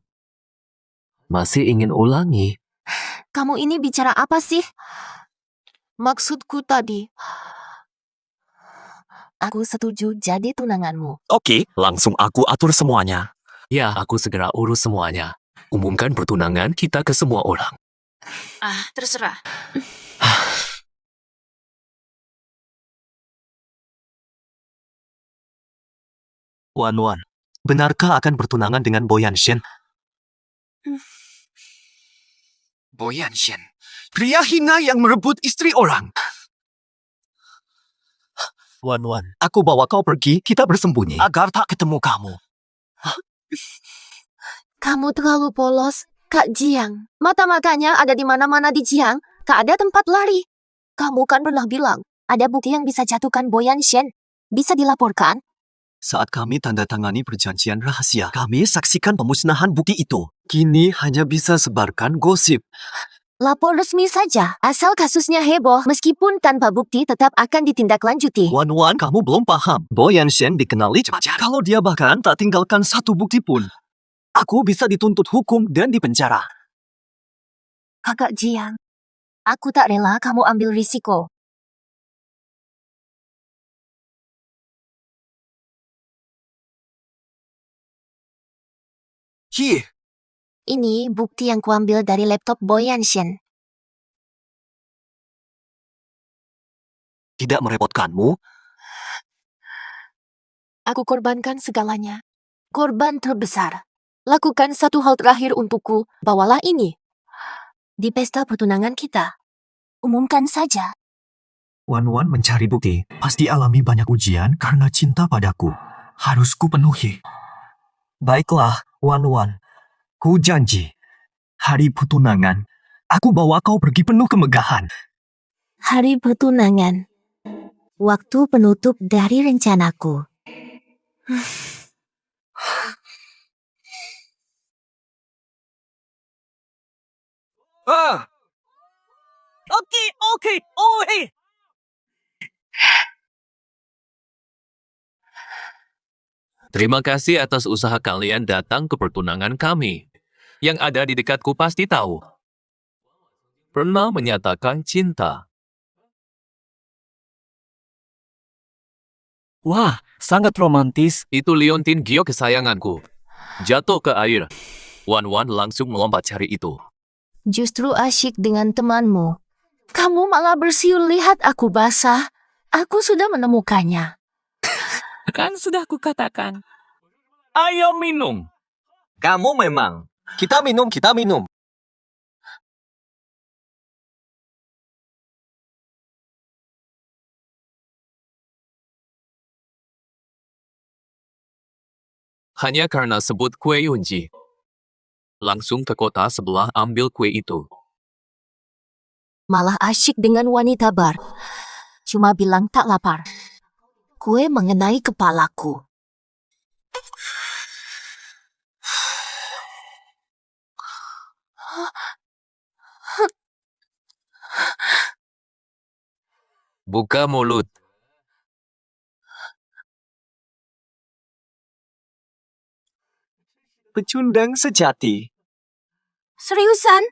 Speaker 2: Masih ingin ulangi?
Speaker 1: Kamu ini bicara apa sih? Maksudku tadi, Aku setuju jadi tunanganmu.
Speaker 3: Oke, langsung aku atur semuanya.
Speaker 2: Ya, aku segera urus semuanya. Umumkan pertunangan kita ke semua orang.
Speaker 4: Terserah.
Speaker 3: Wan, benarkah akan bertunangan dengan Boyan Shen? Boyan Shen, pria hina yang merebut istri orang. Wan, aku bawa kau pergi, kita bersembunyi agar tak ketemu kamu.
Speaker 1: Kamu terlalu polos, Kak Jiang. Mata-matanya ada di mana-mana di Jiang. Tak ada tempat lari. Kamu kan pernah bilang, ada bukti yang bisa jatuhkan Boyan Shen. Bisa dilaporkan?
Speaker 3: Saat kami tanda tangani perjanjian rahasia, kami saksikan pemusnahan bukti itu. Kini hanya bisa sebarkan gosip.
Speaker 1: Lapor resmi saja. Asal kasusnya heboh, meskipun tanpa bukti tetap akan ditindaklanjuti.
Speaker 3: Wan, kamu belum paham. Boyan Shen dikenali cepat. Kalau dia bahkan tak tinggalkan satu bukti pun, aku bisa dituntut hukum dan dipenjara.
Speaker 1: Kakak Jiang, aku tak rela kamu ambil risiko.
Speaker 3: Hi,
Speaker 1: Ini bukti yang kuambil dari laptop Boyan Shen.
Speaker 3: tidak merepotkanmu?
Speaker 1: Aku korbankan segalanya. Korban terbesar. Lakukan satu hal terakhir untukku. Bawalah ini. Di pesta pertunangan kita. Umumkan saja.
Speaker 3: Wan mencari bukti. Pasti alami banyak ujian karena cinta padaku. Harus ku penuhi. Baiklah, Wan. Ku janji. Hari pertunangan, aku bawa kau pergi penuh kemegahan.
Speaker 1: Hari pertunangan. Waktu penutup dari rencanaku.
Speaker 3: Oke.
Speaker 2: Terima kasih atas usaha kalian datang ke pertunangan kami. Yang ada di dekatku pasti tahu. Pernah menyatakan cinta.
Speaker 3: Wah, sangat romantis.
Speaker 2: Itu liontin Gio kesayanganku. Jatuh ke air. Wan langsung melompat cari itu.
Speaker 1: Justru asyik dengan temanmu. Kamu malah bersiul lihat aku basah. Aku sudah menemukannya.
Speaker 5: Kan sudah kukatakan. Ayo minum.
Speaker 3: Kamu memang. Kita minum.
Speaker 2: Hanya karena sebut kue Yunji. Langsung ke kota sebelah ambil kue itu.
Speaker 1: Malah asyik dengan wanita bar. Cuma bilang tak lapar. Kue mengenai kepalaku.
Speaker 2: Buka mulut.
Speaker 3: Pecundang sejati.
Speaker 4: Seriusan?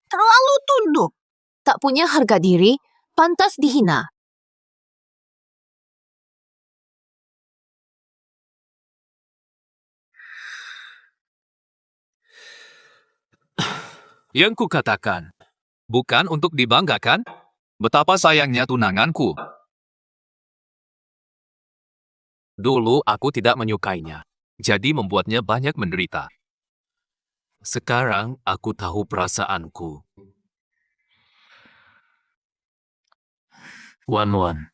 Speaker 4: Terlalu tunduk.
Speaker 1: Tak punya harga diri, pantas dihina.
Speaker 2: Yang kukatakan, bukan untuk dibanggakan, betapa sayangnya tunanganku. Dulu aku tidak menyukainya, jadi membuatnya banyak menderita. Sekarang aku tahu perasaanku. Wan,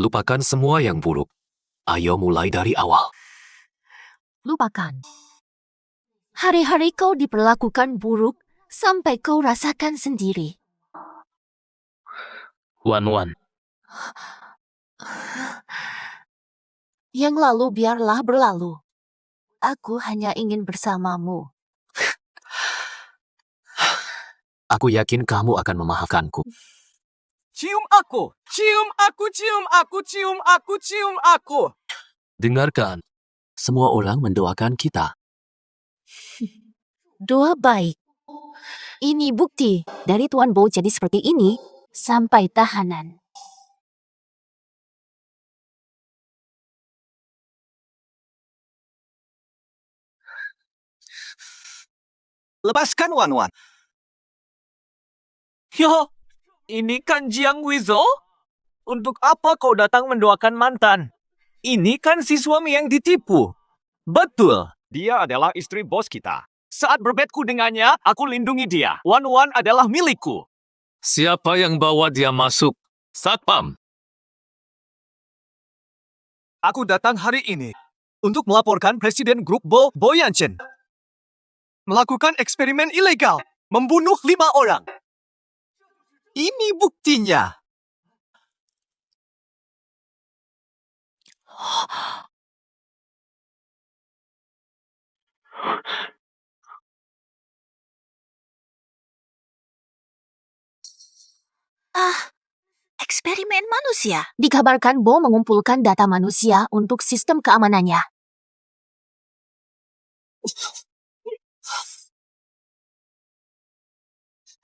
Speaker 2: lupakan semua yang buruk. Ayo mulai dari awal.
Speaker 1: Lupakan. Hari-hari kau diperlakukan buruk sampai kau rasakan sendiri.
Speaker 2: Wan,
Speaker 1: Yang lalu biarlah berlalu. Aku hanya ingin bersamamu.
Speaker 2: aku yakin kamu akan memaafkanku.
Speaker 5: Cium aku. Cium aku.
Speaker 2: Dengarkan, semua orang mendoakan kita.
Speaker 1: Doa baik. Ini bukti dari Tuan Bo jadi seperti ini sampai tahanan.
Speaker 3: Lepaskan Wan Wan.
Speaker 2: Yo, ini kan Jiang Wizo? Untuk apa kau datang mendoakan mantan? Ini kan si suami yang ditipu. Betul, dia adalah istri bos kita. Saat berbedku dengannya, aku lindungi dia. Wan Wan adalah milikku. Siapa yang bawa dia masuk? Satpam.
Speaker 3: Aku datang hari ini untuk melaporkan Presiden Grup Bo Yanchen melakukan eksperimen ilegal, membunuh 5 orang. Ini buktinya.
Speaker 4: Eksperimen manusia.
Speaker 1: Dikabarkan Bo mengumpulkan data manusia untuk sistem keamanannya.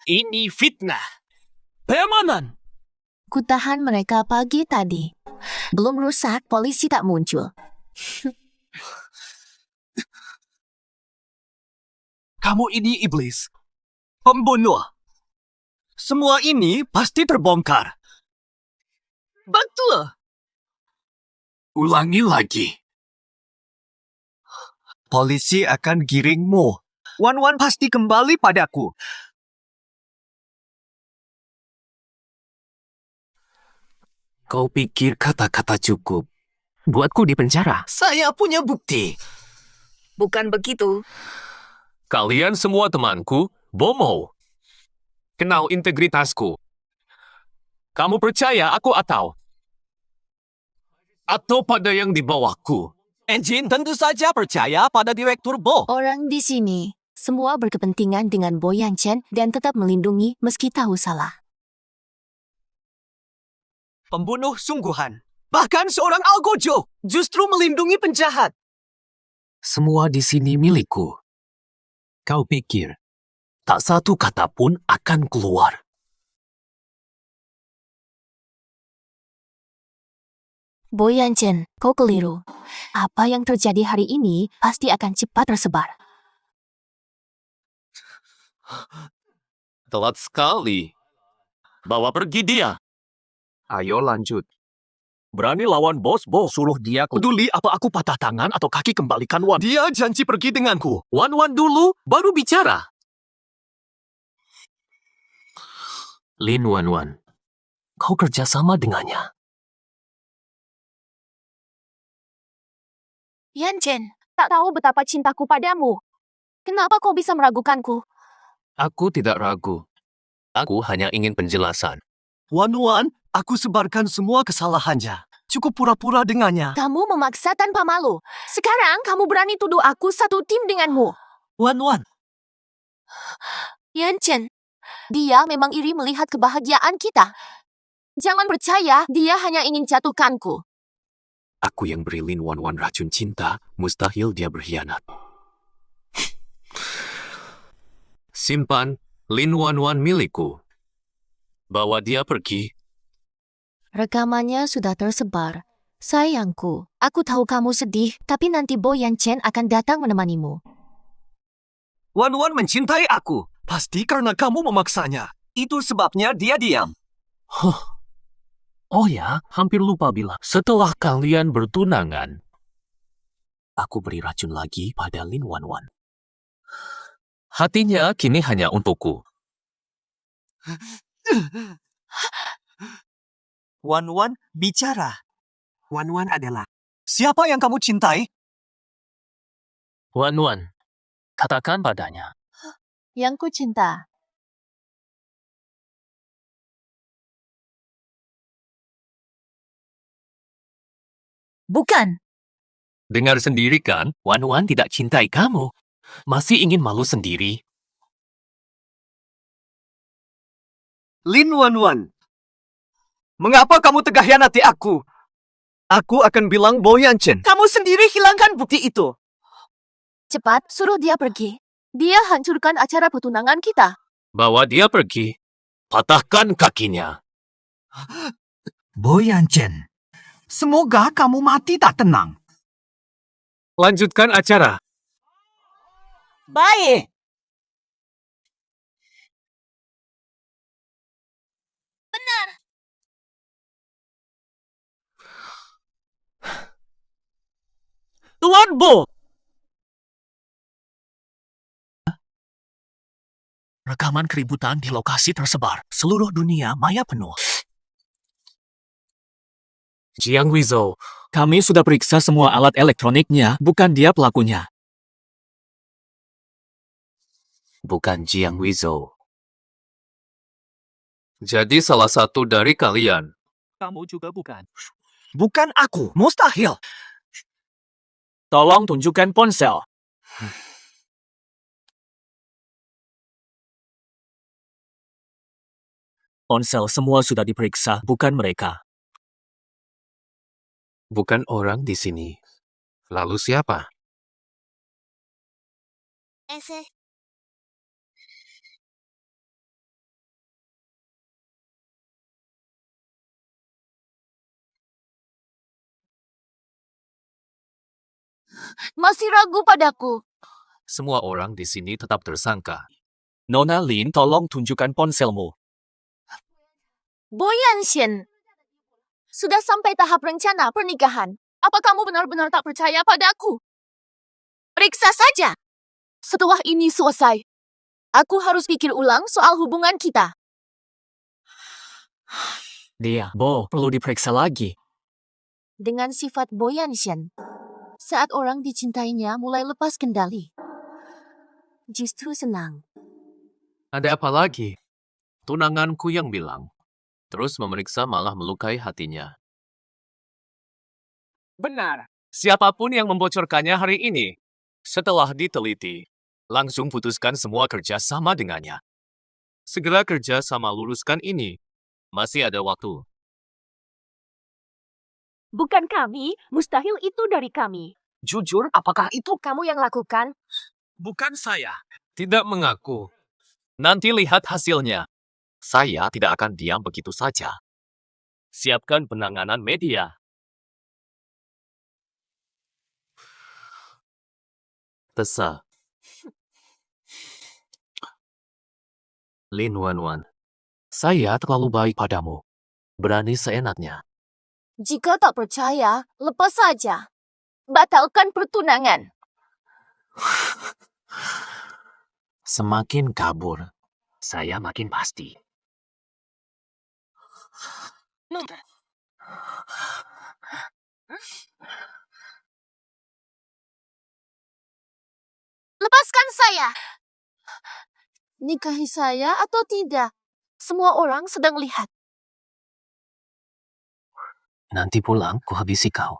Speaker 2: Ini fitnah. Keamanan.
Speaker 1: Kutahan mereka pagi tadi. Belum rusak, polisi tak muncul.
Speaker 3: Kamu ini iblis. Pembunuh. Semua ini pasti terbongkar. Betul.
Speaker 2: Ulangi lagi.
Speaker 3: Polisi akan giringmu. Wan Wan pasti kembali padaku.
Speaker 2: Kau pikir kata-kata cukup? Buatku di penjara.
Speaker 3: Saya punya bukti.
Speaker 4: Bukan begitu.
Speaker 2: Kalian semua temanku, bomo. Kenal integritasku. Kamu percaya aku atau pada yang di bawahku?
Speaker 3: Engine tentu saja percaya pada Direktur Bo.
Speaker 1: Orang di sini semua berkepentingan dengan Bo Yanchen dan tetap melindungi meski tahu salah.
Speaker 3: Pembunuh sungguhan. Bahkan seorang algojo justru melindungi penjahat.
Speaker 2: Semua di sini milikku. Kau pikir tak satu kata pun akan keluar?
Speaker 1: Bo Yanchen, kau keliru. Apa yang terjadi hari ini pasti akan cepat tersebar.
Speaker 2: Telat sekali. Bawa pergi dia. Ayo lanjut. Berani lawan bos, suruh dia
Speaker 3: Peduli apa aku patah tangan atau kaki kembalikan Wan. Dia janji pergi denganku.
Speaker 2: Wan dulu, baru bicara. Lin Wan, kau kerjasama dengannya.
Speaker 1: Yanchen, tak tahu betapa cintaku padamu. Kenapa kau bisa meragukanku?
Speaker 2: Aku tidak ragu. Aku hanya ingin penjelasan.
Speaker 3: Wan, aku sebarkan semua kesalahannya. Cukup pura-pura dengannya.
Speaker 1: Kamu memaksa tanpa malu. Sekarang kamu berani tuduh aku satu tim denganmu.
Speaker 3: Wan,
Speaker 1: Yanchen, dia memang iri melihat kebahagiaan kita. Jangan percaya, dia hanya ingin jatuhkanku.
Speaker 2: Aku yang beri Lin Wan racun cinta, mustahil dia berkhianat. Simpan Lin Wan milikku. Bawa dia pergi.
Speaker 1: Rekamannya sudah tersebar. Sayangku, aku tahu kamu sedih, tapi nanti Bo Yanchen akan datang menemanimu.
Speaker 3: Wan mencintai aku. Pasti karena kamu memaksanya. Itu sebabnya dia diam.
Speaker 2: Oh ya, hampir lupa bilang. Setelah kalian bertunangan, aku beri racun lagi pada Lin Wan. Hatinya kini hanya untukku.
Speaker 3: Wan, bicara. Wan adalah siapa yang kamu cintai?
Speaker 2: Wan, katakan padanya.
Speaker 1: Yang ku cinta.
Speaker 4: Bukan.
Speaker 2: Dengar sendiri kan, Wan tidak cintai kamu. Masih ingin malu sendiri.
Speaker 3: Lin Wan. Mengapa kamu tegah hianati aku? Aku akan bilang Bo Yanchen. Kamu sendiri hilangkan bukti itu.
Speaker 1: Cepat, suruh dia pergi. Dia hancurkan acara pertunangan kita.
Speaker 2: Bawa dia pergi. Patahkan kakinya.
Speaker 3: Bo Yanchen, semoga kamu mati tak tenang.
Speaker 2: Lanjutkan acara.
Speaker 4: Baik.
Speaker 5: Bo!
Speaker 3: Rekaman keributan di lokasi tersebar. Seluruh dunia maya penuh.
Speaker 5: Jiang Weizhou, kami sudah periksa semua alat elektroniknya, bukan dia pelakunya.
Speaker 2: Bukan Jiang Weizhou. Jadi salah satu dari kalian.
Speaker 5: Kamu juga bukan.
Speaker 3: Bukan aku, mustahil.
Speaker 5: Tolong tunjukkan ponsel. Ponsel semua sudah diperiksa, bukan mereka.
Speaker 2: Bukan orang di sini. Lalu siapa?
Speaker 1: Masih ragu padaku.
Speaker 2: Semua orang di sini tetap tersangka.
Speaker 5: Nona Lin, tolong tunjukkan ponselmu.
Speaker 1: Boyan Shen, sudah sampai tahap rencana pernikahan. Apa kamu benar-benar tak percaya padaku? Periksa saja. Setelah ini selesai, aku harus pikir ulang soal hubungan kita.
Speaker 5: Dia, Bo, perlu diperiksa lagi.
Speaker 1: Dengan sifat Boyan Shen, saat orang dicintainya mulai lepas kendali. Justru senang.
Speaker 2: Ada apa lagi? Tunanganku yang bilang. Terus memeriksa malah melukai hatinya.
Speaker 5: Benar. Siapapun yang membocorkannya hari ini, setelah diteliti, langsung putuskan semua kerja sama dengannya.
Speaker 2: Segera kerja sama luruskan ini. Masih ada waktu.
Speaker 1: Bukan kami, mustahil itu dari kami.
Speaker 3: Jujur, apakah itu?
Speaker 1: Kamu yang lakukan.
Speaker 5: Bukan saya.
Speaker 2: Tidak mengaku. Nanti lihat hasilnya. Saya tidak akan diam begitu saja. Siapkan penanganan media. Tessa. Lin Wanwan. Saya terlalu baik padamu. Berani seenaknya.
Speaker 1: Jika tak percaya, lepas saja. Batalkan pertunangan.
Speaker 2: Semakin kabur, saya makin pasti.
Speaker 1: Lepaskan saya. Nikahi saya atau tidak? Semua orang sedang lihat.
Speaker 2: Nanti pulang, kuhabisi kau.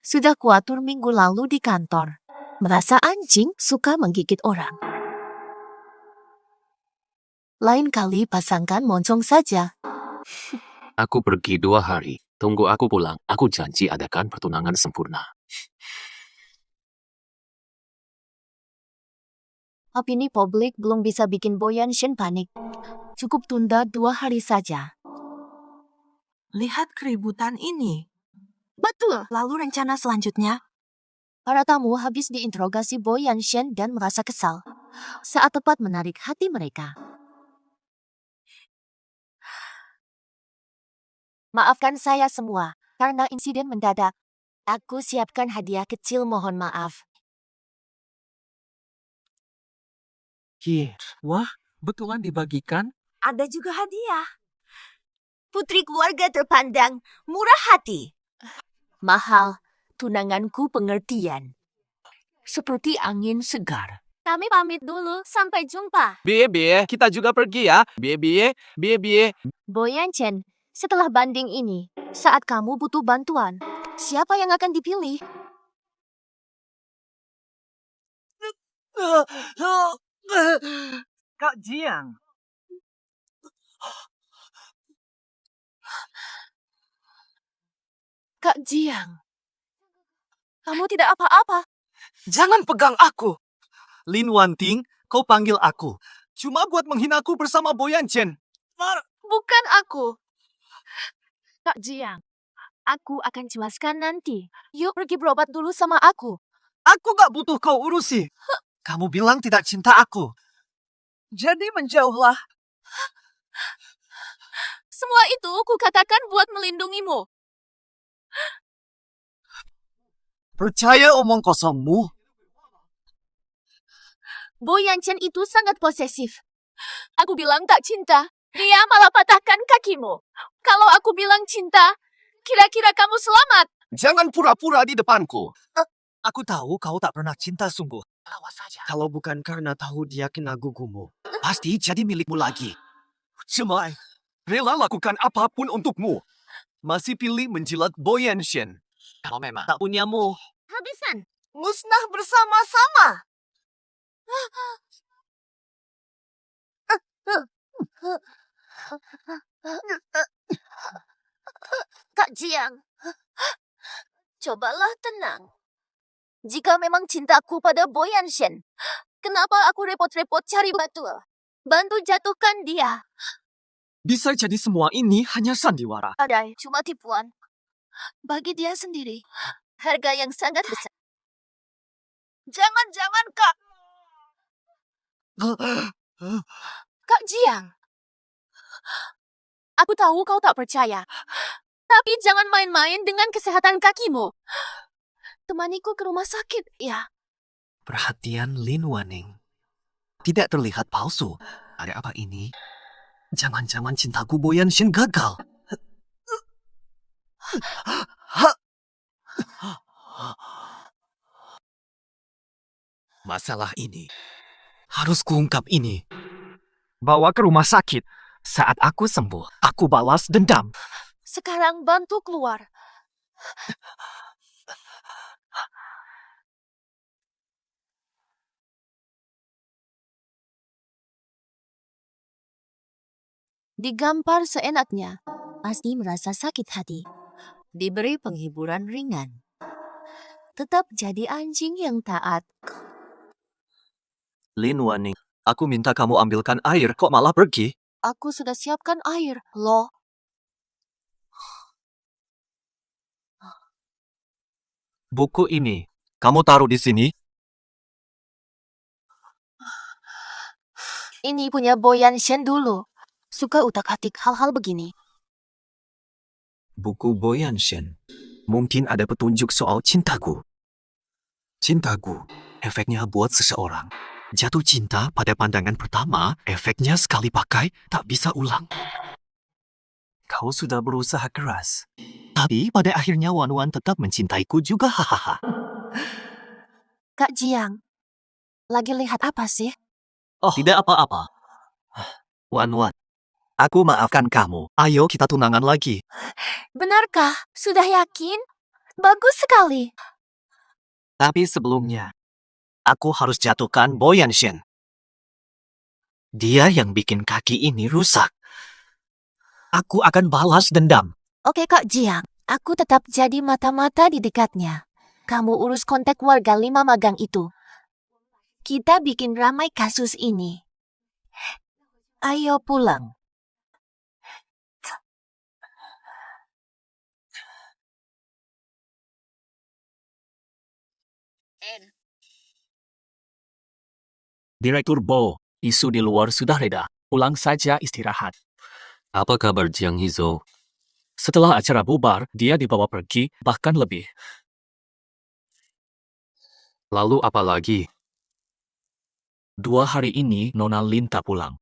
Speaker 1: Sudah kuatur minggu lalu di kantor. Merasa anjing suka menggigit orang. Lain kali pasangkan moncong saja.
Speaker 2: Aku pergi 2 hari. Tunggu aku pulang. Aku janji adakan pertunangan sempurna.
Speaker 1: Opini publik belum bisa bikin Boyan Shen panik. Cukup tunda 2 hari saja.
Speaker 4: Lihat keributan ini.
Speaker 1: Betul.
Speaker 4: Lalu rencana selanjutnya?
Speaker 1: Para tamu habis diinterogasi Boyan Shen dan merasa kesal. Saat tepat menarik hati mereka. Maafkan saya semua, karena insiden mendadak. Aku siapkan hadiah kecil, mohon maaf.
Speaker 5: Wah, betulan dibagikan?
Speaker 4: Ada juga hadiah. Putri keluarga terpandang, murah hati.
Speaker 1: Mahal, tunanganku pengertian. Seperti angin segar. Kami pamit dulu, sampai jumpa.
Speaker 5: Bie, kita juga pergi ya. Bie.
Speaker 1: Boyan Chen, setelah banding ini, saat kamu butuh bantuan, siapa yang akan dipilih?
Speaker 3: Kak Jiang.
Speaker 1: Kak Jiang. Kamu tidak apa-apa.
Speaker 3: Jangan pegang aku. Lin Wanting, kau panggil aku. Cuma buat menghinaku bersama Boyan Chen.
Speaker 1: Bukan aku. Kak Jiang, aku akan jelaskan nanti. Yuk pergi berobat dulu sama aku.
Speaker 3: Aku gak butuh kau urusi. Kamu bilang tidak cinta aku. Jadi menjauhlah.
Speaker 1: Semua itu kukatakan buat melindungimu.
Speaker 3: Percaya omong kosongmu.
Speaker 1: Boyan Chen itu sangat posesif. Aku bilang tak cinta, dia malah patahkan kakimu. Kalau aku bilang cinta, kira-kira kamu selamat.
Speaker 3: Jangan pura-pura di depanku. Aku tahu kau tak pernah cinta sungguh.
Speaker 1: Awas saja.
Speaker 3: Kalau bukan karena tahu dia kena gugumu, pasti jadi milikmu lagi. Cemai, rela lakukan apapun untukmu. Masih pilih menjilat Boyan Shen. Kalau memang tak punyamu,
Speaker 1: Habisan.
Speaker 4: Musnah bersama-sama.
Speaker 1: Kak Jiang, cobalah tenang. Jika memang cintaku pada Boyan Shen, kenapa aku repot-repot cari batu? Bantu jatuhkan dia.
Speaker 3: bisa jadi semua ini hanya sandiwara.
Speaker 1: Ada cuma tipuan. Bagi dia sendiri, harga yang sangat besar.
Speaker 4: Jangan-jangan, Kak.
Speaker 1: Kak Jiang, aku tahu kau tak percaya. Tapi jangan main-main dengan kesehatan kakimu. Temaniku ke rumah sakit, ya.
Speaker 3: Perhatian Lin Waning. Tidak terlihat palsu. Ada apa ini? Jangan-jangan cintaku Boyan Shen gagal. Masalah ini harus kuungkap ini. Bawa ke rumah sakit. Saat aku sembuh, aku balas dendam.
Speaker 1: Sekarang bantu keluar. Digampar seenaknya, pasti merasa sakit hati. Diberi penghiburan ringan. Tetap jadi anjing yang taat.
Speaker 3: Lin Waning, aku minta kamu ambilkan air, kok malah pergi?
Speaker 1: Aku sudah siapkan air, loh.
Speaker 3: Buku ini, kamu taruh di sini?
Speaker 1: Ini punya Boyan Shen dulu. Suka utak-atik hal-hal begini.
Speaker 3: Buku Boyan Shen. Mungkin ada petunjuk soal cintaku. Cintaku, efeknya buat seseorang. Jatuh cinta pada pandangan pertama, efeknya sekali pakai, tak bisa ulang. Kau sudah berusaha keras. Tapi pada akhirnya Wan-Wan tetap mencintaiku juga, hahaha.
Speaker 1: Kak Jiang, lagi lihat apa sih?
Speaker 3: Oh, tidak apa-apa. Wan-Wan, aku maafkan kamu. Ayo kita tunangan lagi.
Speaker 1: Benarkah? Sudah yakin? Bagus sekali.
Speaker 3: Tapi sebelumnya, aku harus jatuhkan Boyan Shen. Dia yang bikin kaki ini rusak. Aku akan balas dendam.
Speaker 1: Oke Kak Jiang, aku tetap jadi mata-mata di dekatnya. Kamu urus kontak warga 5 magang itu. Kita bikin ramai kasus ini. Ayo pulang.
Speaker 2: Direktur Bo, isu di luar sudah reda. Pulang saja istirahat. Apa kabar Jiang Hizou? Setelah acara bubar, dia dibawa pergi, bahkan lebih. Lalu apa lagi? 2 hari ini Nona Lin tak pulang.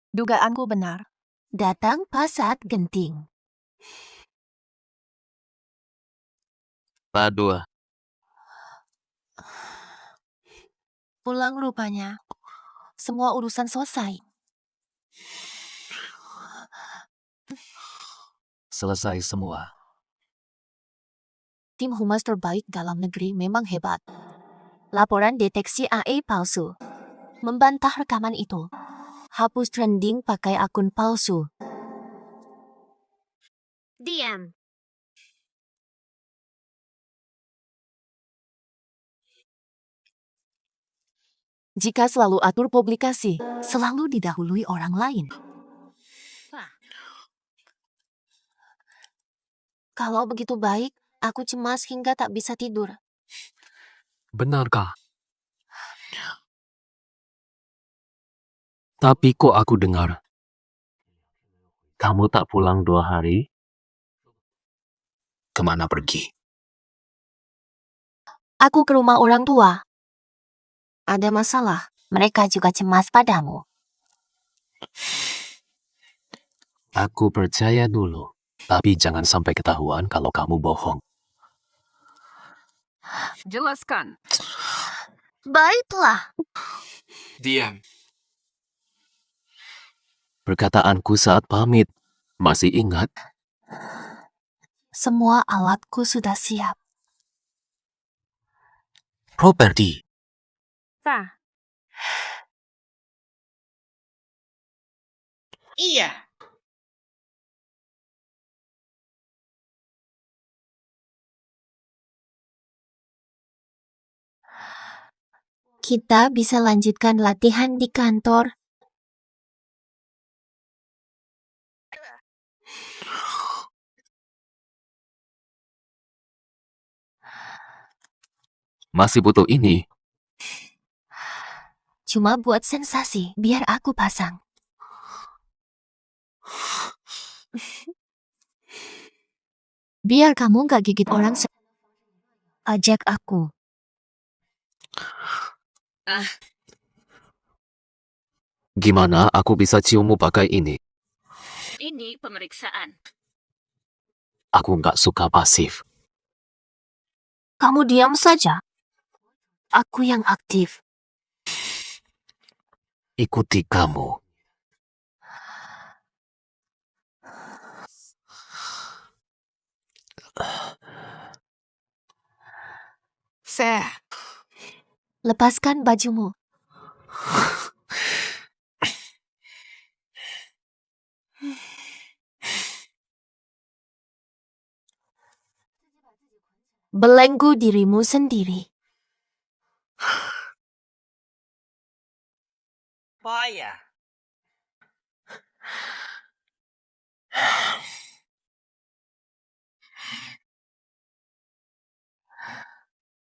Speaker 1: Dugaanku benar. Datang pas saat genting.
Speaker 2: Padua.
Speaker 1: Pulang rupanya. Semua urusan selesai.
Speaker 2: Selesai semua.
Speaker 1: Tim humas terbaik dalam negeri memang hebat. Laporan deteksi AE palsu. Membantah rekaman itu. Hapus trending pakai akun palsu. Diam. Jika selalu atur publikasi, selalu didahului orang lain. Kalau begitu baik, Aku cemas hingga tak bisa tidur.
Speaker 2: Benarkah? Tapi kok aku dengar, kamu tak pulang 2 hari?
Speaker 7: Kemana pergi?
Speaker 1: Aku ke rumah orang tua. Ada masalah. Mereka juga cemas padamu.
Speaker 2: Aku percaya dulu. Tapi jangan sampai ketahuan kalau kamu bohong.
Speaker 5: Jelaskan.
Speaker 1: Baiklah.
Speaker 7: Diam.
Speaker 2: Perkataanku saat pamit. Masih ingat?
Speaker 1: Semua alatku sudah siap.
Speaker 2: Properti.
Speaker 8: Sah.
Speaker 5: Iya.
Speaker 1: Kita bisa lanjutkan latihan di kantor.
Speaker 2: Masih butuh ini.
Speaker 1: Cuma buat sensasi, biar aku pasang. Biar kamu gak gigit orang. Ajak aku.
Speaker 2: Gimana aku bisa ciummu pakai ini?
Speaker 8: Ini pemeriksaan.
Speaker 2: Aku nggak suka pasif.
Speaker 1: Kamu diam saja. Aku yang aktif.
Speaker 2: Ikuti kamu.
Speaker 5: Seh.
Speaker 1: Lepaskan bajumu. Belenggu dirimu sendiri.
Speaker 5: Payah.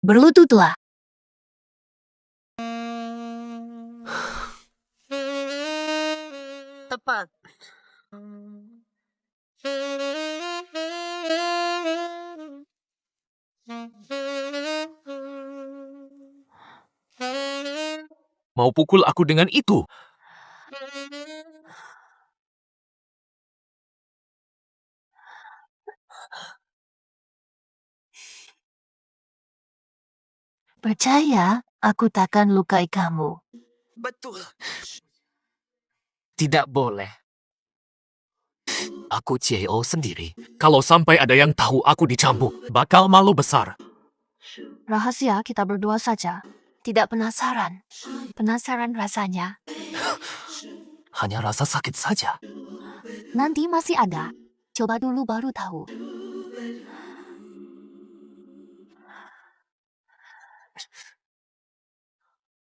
Speaker 1: Berlututlah.
Speaker 5: Tepat.
Speaker 2: Mau pukul aku dengan itu?
Speaker 1: Percaya, aku takkan lukai kamu.
Speaker 5: Betul.
Speaker 2: Tidak boleh. Aku CEO sendiri. Kalau sampai ada yang tahu aku dicambuk, bakal malu besar.
Speaker 1: Rahasia kita berdua saja. Tidak penasaran. Penasaran rasanya.
Speaker 2: Hanya rasa sakit saja.
Speaker 1: Nanti masih ada. Coba dulu baru tahu.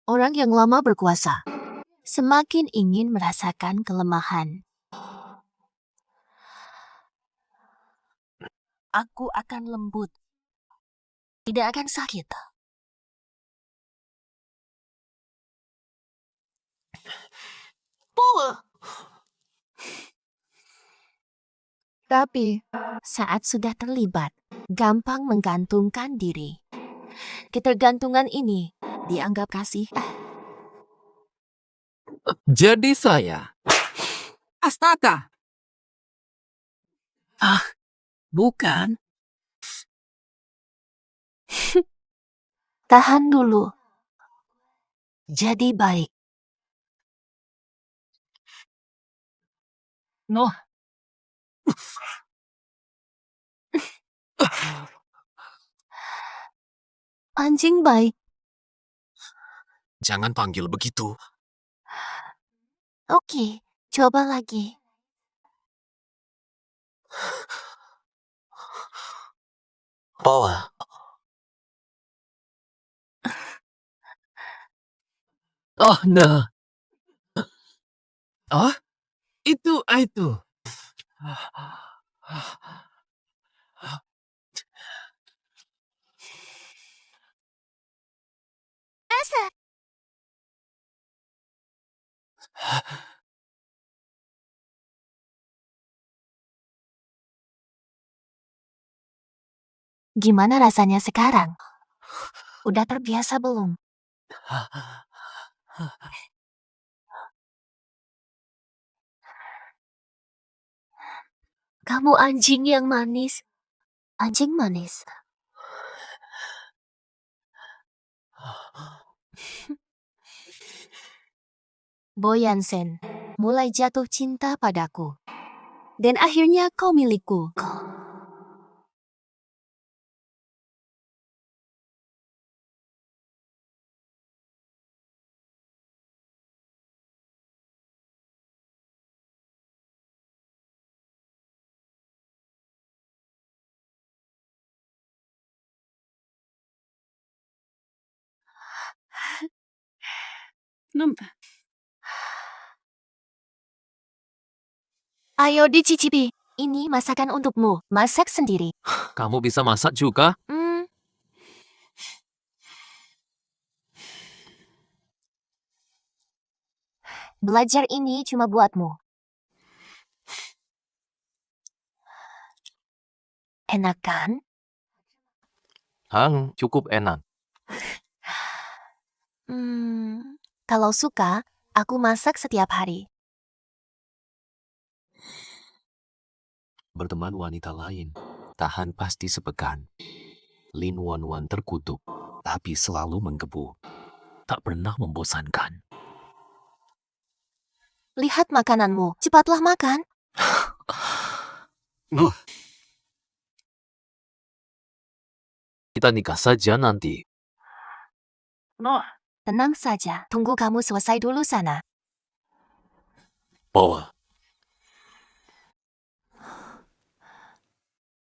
Speaker 1: Orang yang lama berkuasa semakin ingin merasakan kelemahan. Aku akan lembut. Tidak akan sakit. Tapi saat sudah terlibat, gampang menggantungkan diri. Ketergantungan ini dianggap kasih.
Speaker 2: Jadi saya.
Speaker 5: Astaga. Bukan.
Speaker 1: Tahan dulu. Jadi baik.
Speaker 5: No.
Speaker 1: Anjing baik.
Speaker 2: Jangan panggil begitu.
Speaker 1: Oke, coba lagi.
Speaker 2: Bawa. Oh, no.
Speaker 5: Oh, itu.
Speaker 1: Gimana rasanya sekarang? Udah terbiasa belum? Kamu anjing yang manis. Anjing manis. Boyansen, mulai jatuh cinta padaku. Dan akhirnya kau milikku.
Speaker 8: Nampak?
Speaker 1: Ayo dicicipi. Ini masakan untukmu. Masak sendiri.
Speaker 2: Kamu bisa masak juga?
Speaker 1: Belajar ini cuma buatmu. Enak kan?
Speaker 2: Cukup enak.
Speaker 1: Kalau suka, aku masak setiap hari.
Speaker 2: Berteman wanita lain, tahan pasti sepekan. Lin Wan terkutuk, tapi selalu menggebu. Tak pernah membosankan.
Speaker 1: Lihat makananmu. Cepatlah makan.
Speaker 2: Kita nikah saja nanti.
Speaker 1: Tenang saja. Tunggu kamu selesai dulu sana.
Speaker 2: Bawa.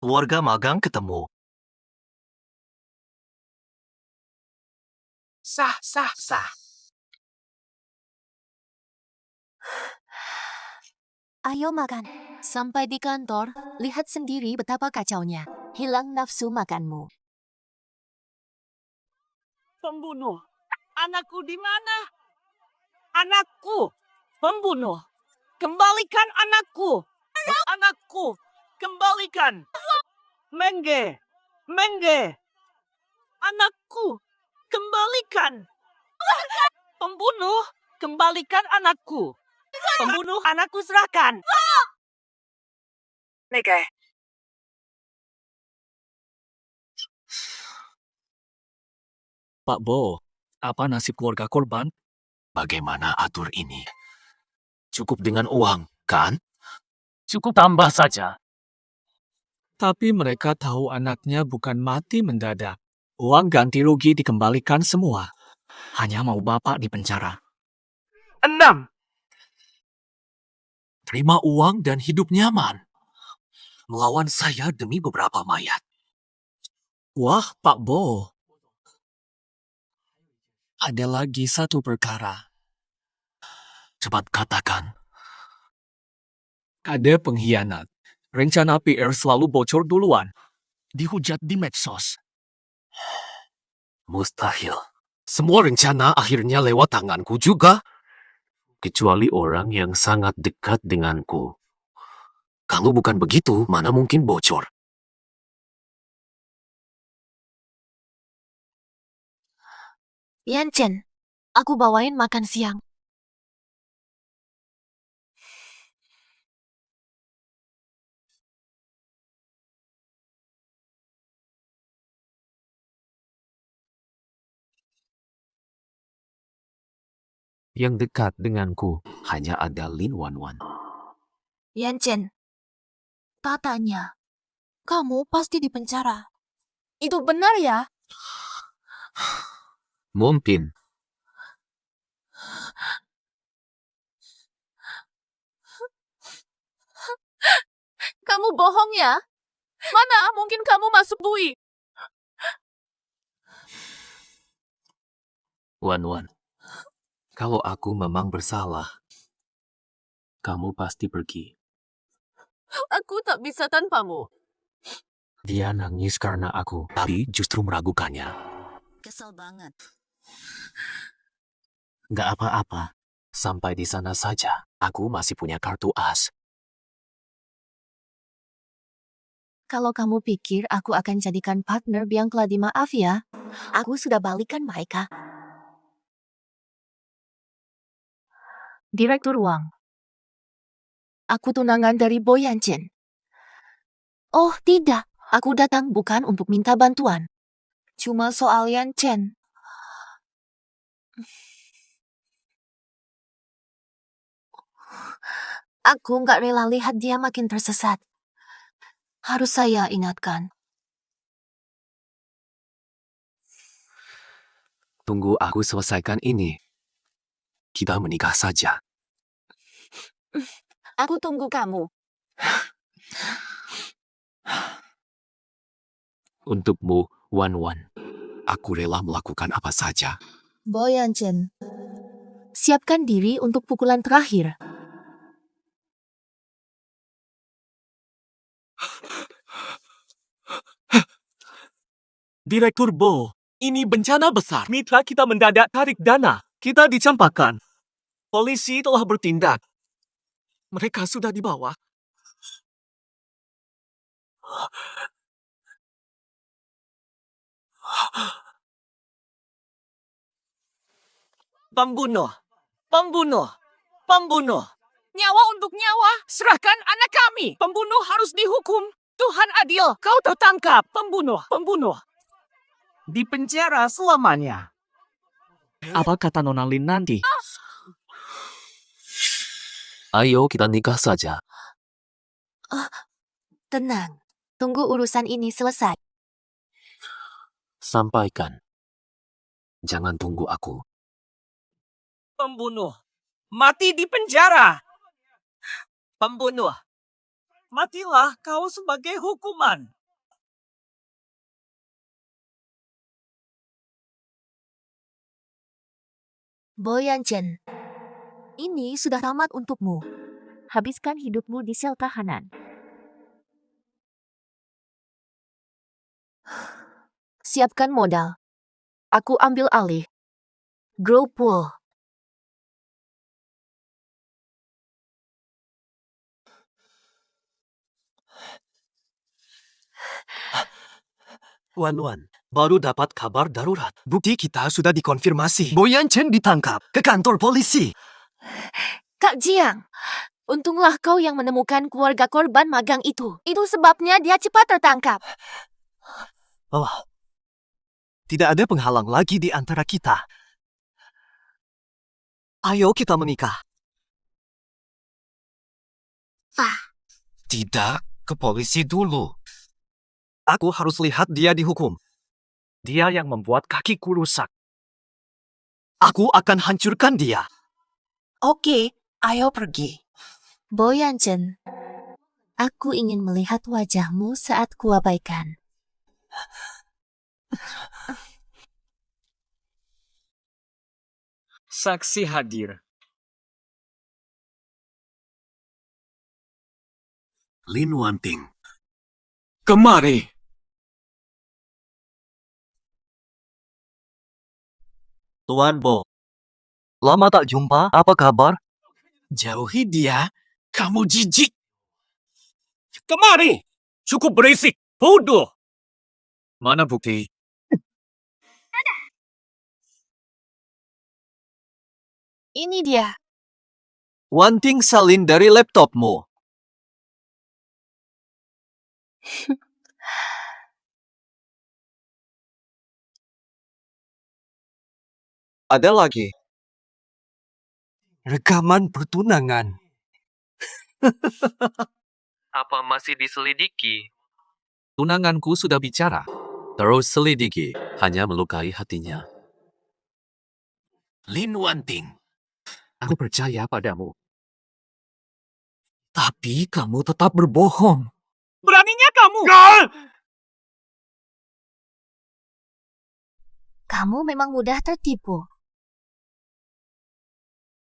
Speaker 3: Keluarga magang ketemu.
Speaker 5: Sah, sah, sah.
Speaker 1: Ayo makan. Sampai di kantor, lihat sendiri betapa kacaunya. Hilang nafsu makanmu.
Speaker 4: Pembunuh. Anakku di mana? Anakku. Pembunuh. Kembalikan anakku. Anakku. Kembalikan. Mengge. Mengge. Anakku. Kembalikan. Pembunuh. Kembalikan anakku. Pembunuh anakku serahkan. Mengge.
Speaker 3: Pak Bo, apa nasib keluarga korban?
Speaker 2: Bagaimana atur ini? Cukup dengan uang, kan? Cukup tambah saja.
Speaker 3: Tapi mereka tahu anaknya bukan mati mendadak. Uang ganti rugi dikembalikan semua. Hanya mau bapak di penjara.
Speaker 5: 6.
Speaker 2: Terima uang dan hidup nyaman. Melawan saya demi beberapa mayat.
Speaker 3: Wah, Pak Bo. Ada lagi satu perkara.
Speaker 2: Cepat katakan.
Speaker 3: Ada pengkhianat. Rencana PR selalu bocor duluan. Dihujat di medsos.
Speaker 2: Mustahil. Semua rencana akhirnya lewat tanganku juga. Kecuali orang yang sangat dekat denganku. Kalau bukan begitu, mana mungkin bocor?
Speaker 1: Yanchen, aku bawain makan siang.
Speaker 2: Yang dekat denganku hanya ada Lin Wan.
Speaker 1: Yanchen, katanya, kamu pasti di penjara. Itu benar ya?
Speaker 2: Mungkin.
Speaker 1: Kamu bohong ya? Mana mungkin kamu masuk bui?
Speaker 2: Wan, kalau aku memang bersalah, kamu pasti pergi.
Speaker 1: Aku tak bisa tanpamu.
Speaker 2: Dia nangis karena aku, tapi justru meragukannya.
Speaker 4: Kesel banget.
Speaker 2: Nggak apa-apa. Sampai di sana saja. Aku masih punya kartu as.
Speaker 1: Kalau kamu pikir aku akan jadikan partner Biangkla di maaf ya, aku sudah balikan mereka. Direktur Wang. Aku tunangan dari Boyan Chen. Oh tidak, aku datang bukan untuk minta bantuan. Cuma soal Yan Chen. Aku nggak rela lihat dia makin tersesat. Harus saya ingatkan.
Speaker 2: Tunggu aku selesaikan ini. Kita menikah saja.
Speaker 1: Aku tunggu kamu.
Speaker 2: Untukmu, Wan Wan. Aku rela melakukan apa saja.
Speaker 1: Boyan Chen. Siapkan diri untuk pukulan terakhir.
Speaker 3: Direktur Bo, ini bencana besar. Mitra kita mendadak tarik dana. Kita dicampakkan. Polisi telah bertindak. Mereka sudah dibawa. Pembunuh! Pembunuh! Pembunuh!
Speaker 5: Nyawa untuk nyawa, serahkan anak kami. Pembunuh harus dihukum. Tuhan adil, kau tertangkap. Pembunuh, pembunuh.
Speaker 3: Di penjara selamanya. Apa kata Nona Lin nanti?
Speaker 2: Ayo kita nikah saja.
Speaker 1: Tenang. Tunggu urusan ini selesai.
Speaker 2: Sampaikan. Jangan tunggu aku.
Speaker 3: Pembunuh. Mati di penjara. Pembunuh. Matilah kau sebagai hukuman.
Speaker 1: Boyan Chen. Ini sudah tamat untukmu. Habiskan hidupmu di sel tahanan. Siapkan modal. Aku ambil alih. Grow pool.
Speaker 3: Wan Wan, baru dapat kabar darurat. Bukti kita sudah dikonfirmasi. Boyan Chen ditangkap ke kantor polisi.
Speaker 1: Kak Jiang, untunglah kau yang menemukan keluarga korban magang itu. Itu sebabnya dia cepat tertangkap.
Speaker 3: Oh, tidak ada penghalang lagi di antara kita. Ayo kita menikah. Tidak, ke polisi dulu. Aku harus lihat dia dihukum. Dia yang membuat kakiku rusak. Aku akan hancurkan dia. Oke, ayo pergi.
Speaker 1: Boyan Chen, aku ingin melihat wajahmu saat kuabaikan.
Speaker 5: Saksi hadir.
Speaker 2: Lin Wanting.
Speaker 5: Kemari.
Speaker 3: Tuan Bo, lama tak jumpa, apa kabar?
Speaker 5: Jauhi dia. Kamu jijik. Kemari. Cukup berisik. Bodoh. Mana bukti?
Speaker 1: Ini dia.
Speaker 3: Wanting salin dari laptopmu. Ada lagi. Rekaman pertunangan.
Speaker 2: Apa masih diselidiki? Tunanganku sudah bicara. Terus selidiki. Hanya melukai hatinya. Lin Wanting. Aku percaya padamu.
Speaker 3: Tapi kamu tetap berbohong.
Speaker 5: Beraninya kamu.
Speaker 1: Kamu memang mudah tertipu.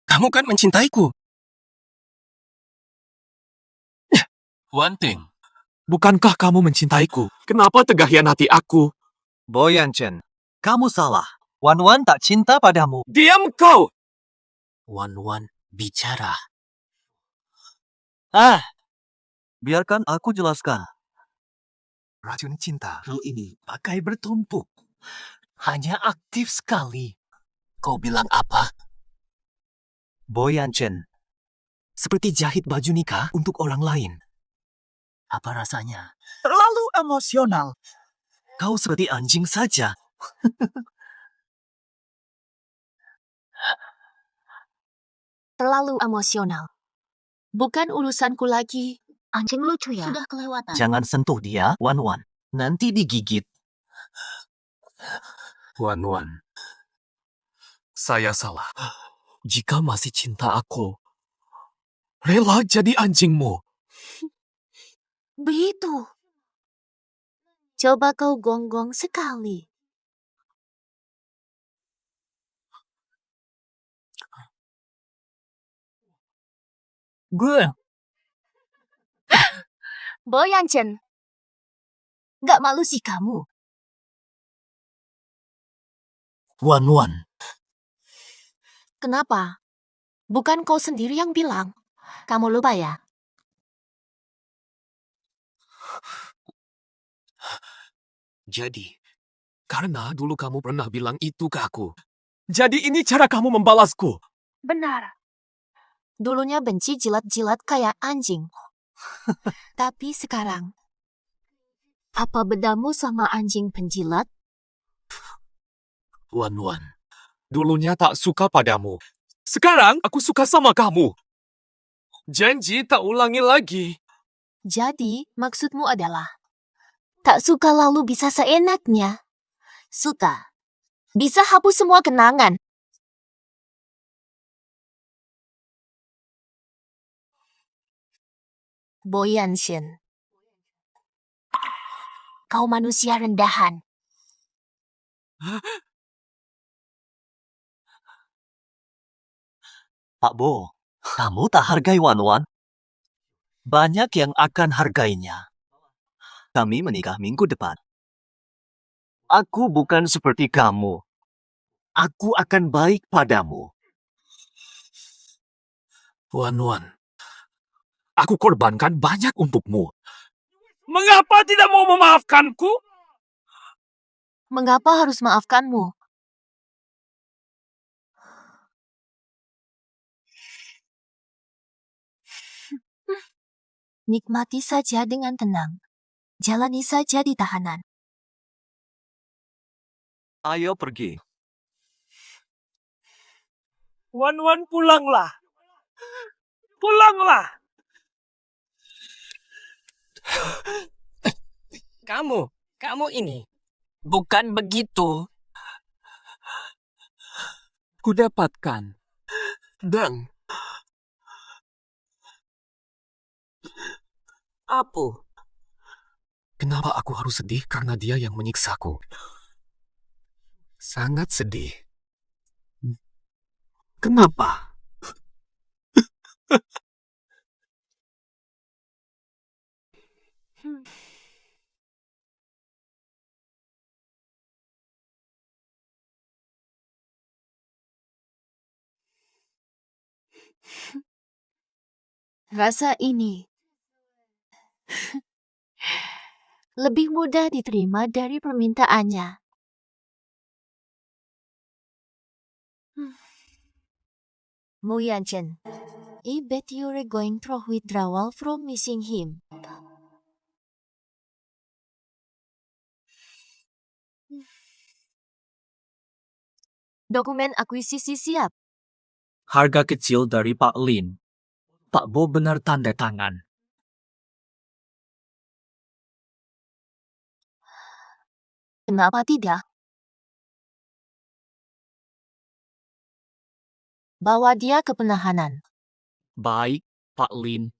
Speaker 3: Kamu kan mencintaiku.
Speaker 2: Wanting.
Speaker 3: Bukankah kamu mencintaiku?
Speaker 5: Kenapa tegah hianati aku?
Speaker 3: Boyan Chen, kamu salah. Wan Wan tak cinta padamu.
Speaker 5: Diam kau.
Speaker 2: Wan-Wan bicara.
Speaker 3: Biarkan aku jelaskan. Racun cinta hal ini pakai bertumpuk. Hanya aktif sekali.
Speaker 2: Kau bilang apa?
Speaker 3: Boyan Chen. Seperti jahit baju nikah untuk orang lain.
Speaker 2: Apa rasanya?
Speaker 3: Terlalu emosional. Kau seperti anjing saja.
Speaker 1: Terlalu emosional. Bukan urusanku lagi. Anjing lucu ya? Sudah kelewatan.
Speaker 3: Jangan sentuh dia, Wan-Wan. Nanti digigit.
Speaker 2: Wan-Wan. Saya salah. Jika masih cinta aku, rela jadi anjingmu.
Speaker 1: Begitu. Coba kau gonggong sekali.
Speaker 3: Gue.
Speaker 1: Boyan Chen. Gak malu sih kamu?
Speaker 3: Wan-Wan.
Speaker 1: Kenapa? Bukan kau sendiri yang bilang. Kamu lupa ya?
Speaker 2: Jadi, karena dulu kamu pernah bilang itu ke aku. Jadi ini cara kamu membalasku.
Speaker 1: Benar. Dulunya benci jilat-jilat kayak anjing. Tapi sekarang, apa bedamu sama anjing penjilat?
Speaker 2: Wan-Wan, dulunya tak suka padamu. Sekarang aku suka sama kamu. Janji tak ulangi lagi.
Speaker 1: Jadi, maksudmu adalah tak suka lalu bisa seenaknya. Suka. Bisa hapus semua kenangan. Boyan Shin. Kau manusia rendahan.
Speaker 3: Pak Bo, kamu tak hargai Wan-Wan? Banyak yang akan hargainya. Kami menikah minggu depan. Aku bukan seperti kamu. Aku akan baik padamu.
Speaker 2: Wan-Wan, aku korbankan banyak untukmu.
Speaker 5: Mengapa tidak mau memaafkanku?
Speaker 1: Mengapa harus maafkanmu? Nikmati saja dengan tenang. Jalani saja di tahanan.
Speaker 3: Ayo pergi.
Speaker 5: Wan-Wan, pulanglah. Pulanglah.
Speaker 7: Kamu ini. Bukan begitu.
Speaker 2: Kudapatkan. Dan
Speaker 7: Apa?
Speaker 2: kenapa aku harus sedih karena dia yang menyiksaku? Sangat sedih. Kenapa?
Speaker 1: Rasa ini lebih mudah diterima dari permintaannya. Mu Yanchen, I bet you're going through withdrawal from missing him. Dokumen akuisisi siap.
Speaker 3: Harga kecil dari Pak Lin. Pak Bo benar tanda tangan.
Speaker 1: Kenapa tidak? Bawa dia ke penahanan.
Speaker 3: Baik, Pak Lin.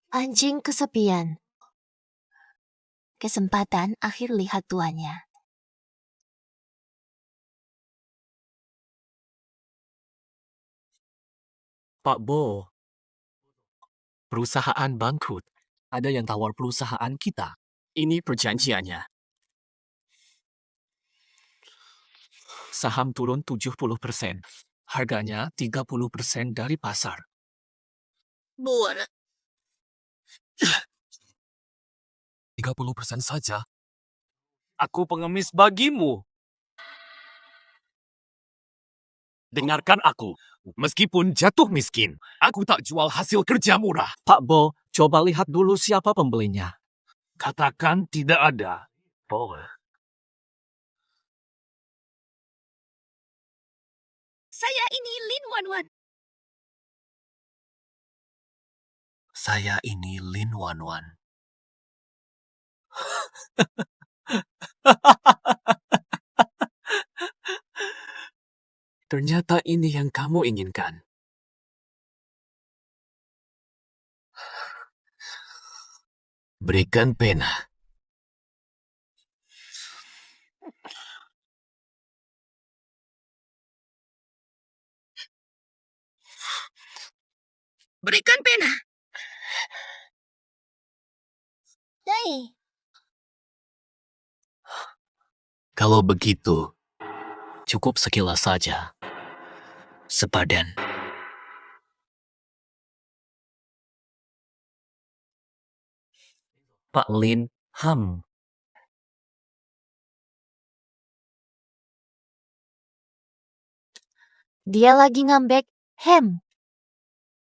Speaker 1: Anjing kesepian. Kesempatan akhir lihat tuannya.
Speaker 2: Pak Bo, perusahaan bangkrut. Ada yang tawar perusahaan kita.
Speaker 7: Ini perjanjiannya. Saham turun 70%. Harganya 30% dari pasar.
Speaker 4: Buat.
Speaker 2: 30% saja. Aku pengemis bagimu. Dengarkan aku. Meskipun jatuh miskin, aku tak jual hasil kerja murah.
Speaker 3: Pak Bo, coba lihat dulu siapa pembelinya.
Speaker 2: Katakan tidak ada.
Speaker 1: Saya ini Lin Wan.
Speaker 3: Saya ini Lin Wan.
Speaker 7: Ternyata ini yang kamu inginkan.
Speaker 2: Berikan pena.
Speaker 4: Berikan pena.
Speaker 1: Dai.
Speaker 7: Kalau begitu, cukup sekilas saja. Sepadan. Pak Lin Ham.
Speaker 1: Dia lagi ngambek. Hem.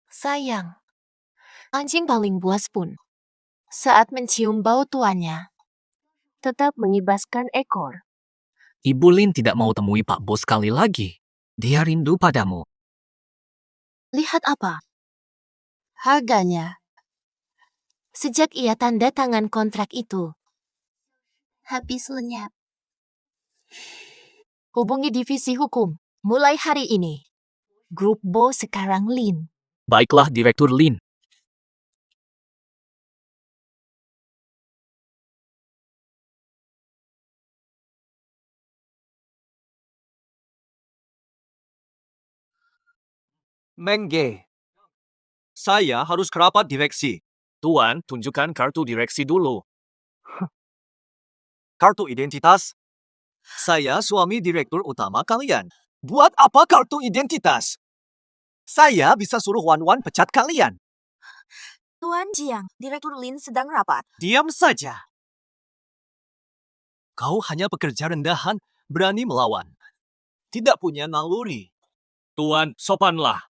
Speaker 1: Sayang. Anjing paling buas pun. Saat mencium bau tuannya. Tetap mengibaskan ekor.
Speaker 7: Ibu Lin tidak mau temui Pak Bos sekali lagi. Dia rindu padamu.
Speaker 1: Lihat apa? Harganya. Sejak ia tanda tangan kontrak itu. Habis lenyap. Hubungi divisi hukum. Mulai hari ini. Grup Bo sekarang Lin.
Speaker 7: Baiklah, Direktur Lin.
Speaker 3: Mengge. Saya harus ke rapat direksi.
Speaker 2: Tuan, tunjukkan kartu direksi dulu.
Speaker 3: Kartu identitas. Saya suami direktur utama kalian. Buat apa kartu identitas? Saya bisa suruh Wan pecat kalian.
Speaker 4: Tuan Jiang, Direktur Lin sedang rapat.
Speaker 3: Diam saja. Kau hanya pekerja rendahan, berani melawan. Tidak punya naluri.
Speaker 2: Tuan, sopanlah.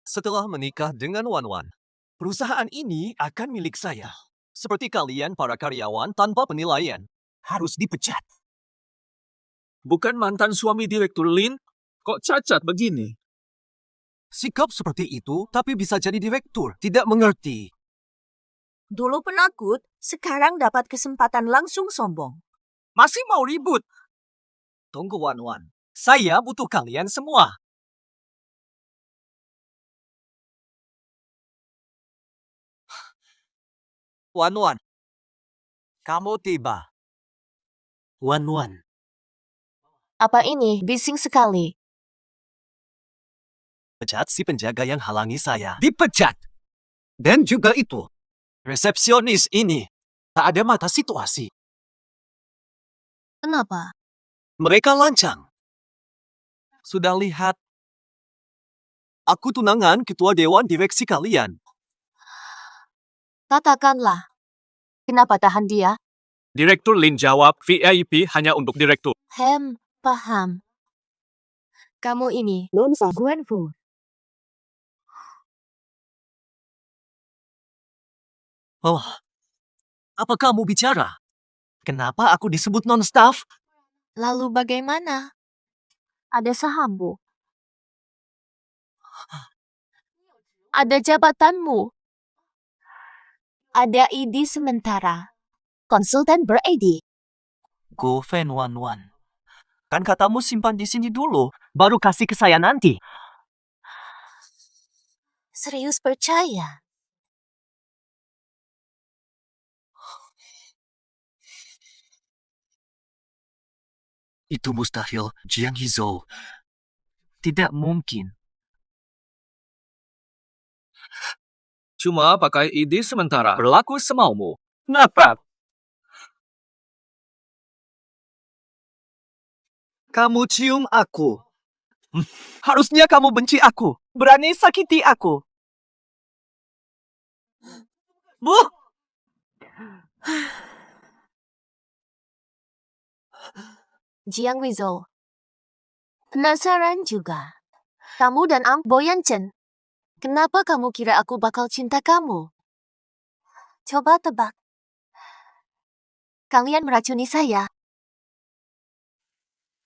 Speaker 3: Setelah menikah dengan Wan, perusahaan ini akan milik saya. Seperti kalian para karyawan tanpa penilaian. Harus dipecat.
Speaker 5: Bukan mantan suami Direktur Lin? Kok cacat begini?
Speaker 3: Sikap seperti itu, tapi bisa jadi direktur. Tidak mengerti.
Speaker 4: Dulu penakut, sekarang dapat kesempatan langsung sombong.
Speaker 3: Masih mau ribut? Tunggu Wan. Saya butuh kalian semua. Wan. Kamu tiba. Wan.
Speaker 1: Apa ini? Bising sekali.
Speaker 3: Pecat si penjaga yang halangi saya. Dipecat. Dan juga itu. Resepsionis ini. Tak ada mata situasi.
Speaker 1: Kenapa?
Speaker 3: Mereka lancang. Sudah lihat. Aku tunangan ketua dewan direksi kalian.
Speaker 1: Katakanlah. Kenapa tahan dia?
Speaker 5: Direktur Lin jawab, VIP hanya untuk direktur.
Speaker 1: Hem, paham. Kamu ini Nonsa Guanfu.
Speaker 3: Oh, apa kamu bicara? Kenapa aku disebut non-staff?
Speaker 1: Lalu bagaimana? Ada sahammu. Ada jabatanmu. Ada ID sementara. Konsultan ber-ID.
Speaker 3: Go Fan Wan. Kan katamu simpan di sini dulu, baru kasih ke saya nanti.
Speaker 1: Serius percaya?
Speaker 3: Itu mustahil, Jiang Hizhou. Tidak mungkin.
Speaker 7: Cuma pakai ID sementara. Berlaku semaumu.
Speaker 5: Kenapa?
Speaker 3: Kamu cium aku. Harusnya kamu benci aku. Berani sakiti aku. Bu!
Speaker 1: Jiang Weizhou. Penasaran juga. Kamu dan Boyan Chen. Kenapa kamu kira aku bakal cinta kamu? Coba tebak. Kalian meracuni saya.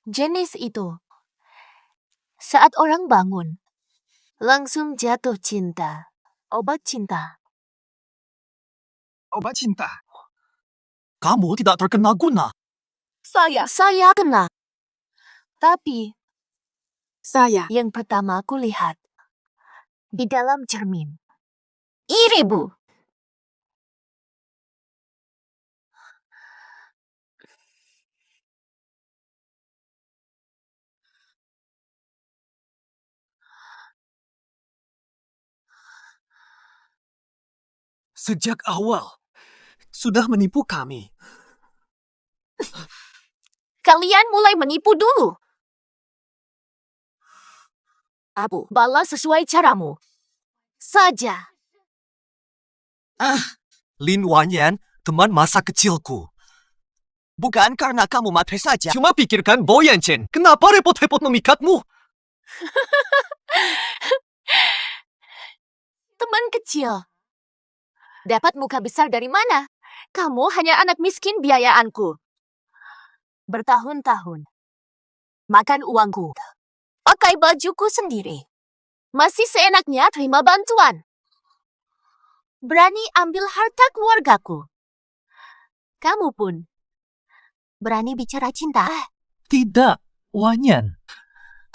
Speaker 1: Jenis itu. Saat orang bangun, langsung jatuh cinta. Obat cinta.
Speaker 3: Obat cinta. Kamu tidak terkena guna.
Speaker 1: Saya kena. Tapi
Speaker 8: Saya.
Speaker 1: yang pertama aku lihat di dalam cermin. Iri, Bu.
Speaker 3: Sejak awal, sudah menipu kami.
Speaker 1: Kalian mulai menipu dulu. Abu, balas sesuai caramu. Saja.
Speaker 3: Lin Wanyan, teman masa kecilku. Bukan karena kamu matre saja. Cuma pikirkan Boyan Chen. Kenapa repot-repot memikatmu?
Speaker 1: Teman kecil. Dapat muka besar dari mana? Kamu hanya anak miskin biayaanku. Bertahun-tahun. Makan uangku. Pakai bajuku sendiri. Masih seenaknya terima bantuan. Berani ambil harta keluargaku. Kamu pun berani bicara cinta.
Speaker 3: Tidak, Wanyan.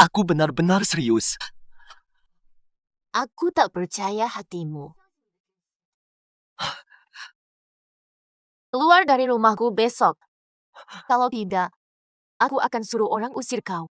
Speaker 3: Aku benar-benar serius.
Speaker 1: Aku tak percaya hatimu. Keluar dari rumahku besok. Kalau tidak, aku akan suruh orang usir kau.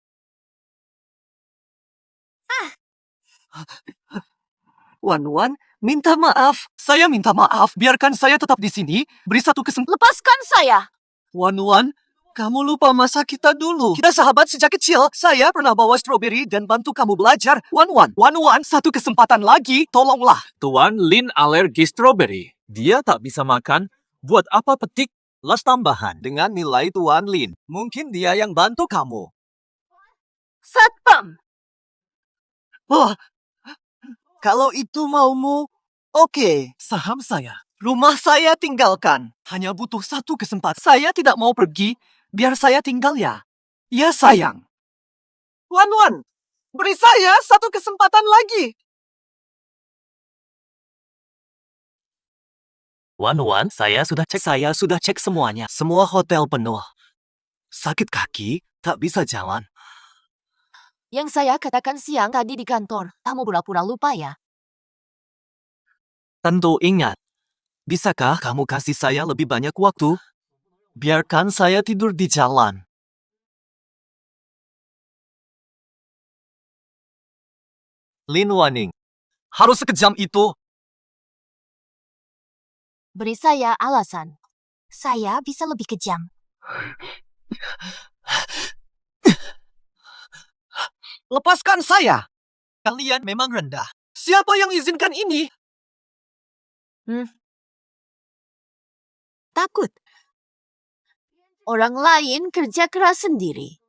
Speaker 3: Wan, minta maaf. Saya minta maaf. Biarkan saya tetap di sini. Beri satu kesempatan.
Speaker 1: Lepaskan saya!
Speaker 3: Wan, kamu lupa masa kita dulu. Kita sahabat sejak kecil. Saya pernah bawa stroberi dan bantu kamu belajar. Wan, satu kesempatan lagi. Tolonglah.
Speaker 7: Tuan Lin alergi stroberi. Dia tak bisa makan. Buat apa petik las tambahan?
Speaker 3: Dengan nilai Tuan Lin. Mungkin dia yang bantu kamu.
Speaker 1: Satpam!
Speaker 3: Wah, kalau itu maumu, oke. Saham saya. Rumah saya tinggalkan. Hanya butuh satu kesempatan. Saya tidak mau pergi. Biar saya tinggal ya. Ya sayang. Wan, beri saya satu kesempatan lagi.
Speaker 2: Wan, saya sudah cek.
Speaker 3: Saya sudah cek semuanya. Semua hotel penuh. Sakit kaki, tak bisa jalan.
Speaker 1: Yang saya katakan siang tadi di kantor. Kamu pura-pura lupa ya?
Speaker 3: Tentu ingat. Bisakah kamu kasih saya lebih banyak waktu? Biarkan saya tidur di jalan. Lin Waning. Harus sekejam itu.
Speaker 1: Beri saya alasan. Saya bisa lebih kejam.
Speaker 3: Lepaskan saya. Kalian memang rendah. Siapa yang izinkan ini?
Speaker 1: Takut. Orang lain kerja keras sendiri.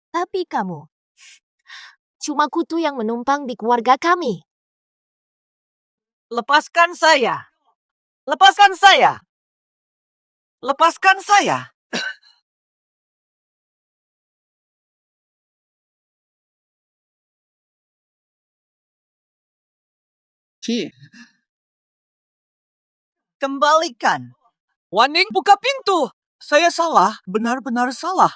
Speaker 1: Tapi kamu cuma kutu yang menumpang di keluarga kami.
Speaker 3: Lepaskan saya. Lepaskan saya. Lepaskan saya. Kembalikan. Waning, buka pintu. Saya salah. Benar-benar salah.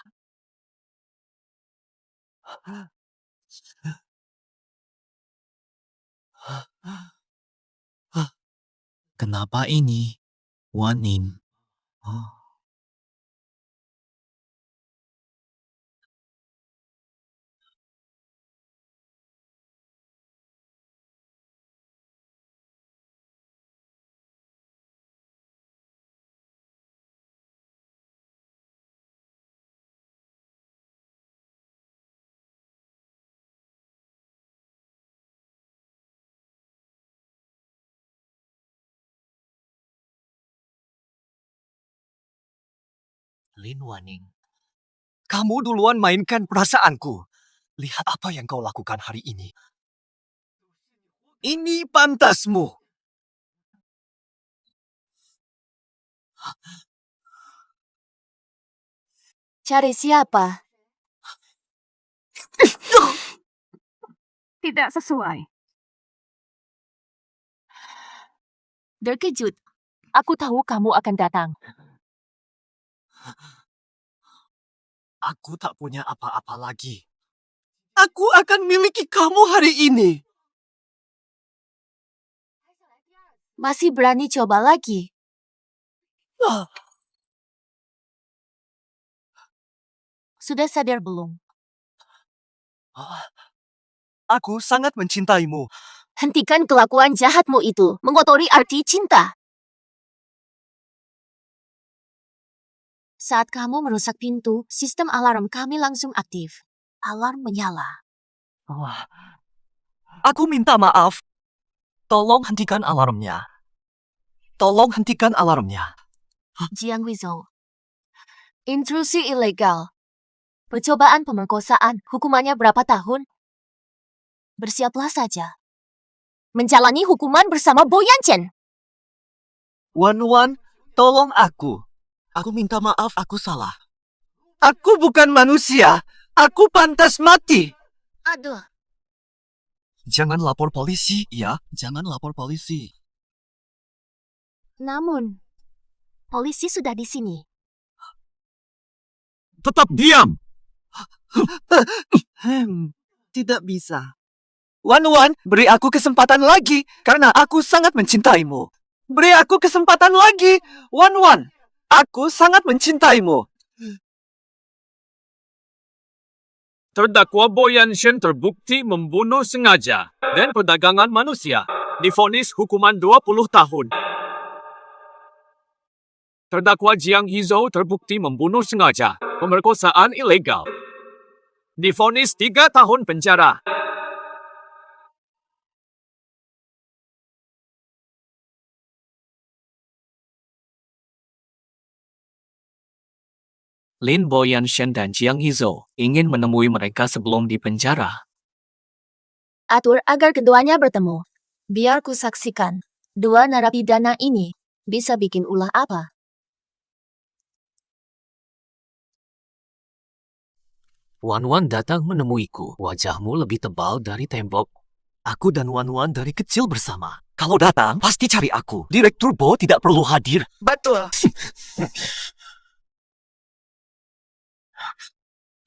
Speaker 7: Kenapa ini? Waning.
Speaker 3: Lin Waning, kamu duluan mainkan perasaanku. Lihat apa yang kau lakukan hari ini. Ini pantasmu.
Speaker 1: Cari siapa?
Speaker 8: Tidak sesuai.
Speaker 1: Terkejut. Aku tahu kamu akan datang.
Speaker 3: Aku tak punya apa-apa lagi. Aku akan miliki kamu hari ini.
Speaker 1: Masih berani coba lagi?
Speaker 3: Ah,
Speaker 1: Sudah sadar belum?
Speaker 3: Aku sangat mencintaimu.
Speaker 1: Hentikan kelakuan jahatmu itu, mengotori arti cinta. Saat kamu merusak pintu, sistem alarm kami langsung aktif. Alarm menyala.
Speaker 3: Wah. Aku minta maaf. Tolong hentikan alarmnya. Tolong hentikan alarmnya.
Speaker 1: Jiang Weizhou. Intrusi ilegal. Percobaan pemerkosaan, hukumannya berapa tahun? Bersiaplah saja. Menjalani hukuman bersama Bo Yanchen.
Speaker 3: Wan, tolong aku. Aku minta maaf, aku salah. Aku bukan manusia. Aku pantas mati.
Speaker 1: Aduh.
Speaker 3: Jangan lapor polisi, ya. Jangan lapor polisi.
Speaker 1: Namun, polisi sudah di sini.
Speaker 3: Tetap diam. Tidak bisa. Wan, beri aku kesempatan lagi karena aku sangat mencintaimu. Beri aku kesempatan lagi. Wan, aku sangat mencintaimu.
Speaker 7: Terdakwa Bo Yanshen terbukti membunuh sengaja dan perdagangan manusia. Divonis hukuman 20 tahun. Terdakwa Jiang Hizhou terbukti membunuh sengaja, pemerkosaan ilegal. Divonis 3 tahun penjara. Lin Bo Yanshen dan Jiang Hizhou ingin menemui mereka sebelum dipenjara.
Speaker 1: Atur agar keduanya bertemu. Biar ku saksikan. Dua narapidana ini bisa bikin ulah apa.
Speaker 2: Wan datang menemuiku. Wajahmu lebih tebal dari tembok.
Speaker 3: Aku dan Wan dari kecil bersama. Kalau datang, pasti cari aku. Direktur Bo tidak perlu hadir. Betul.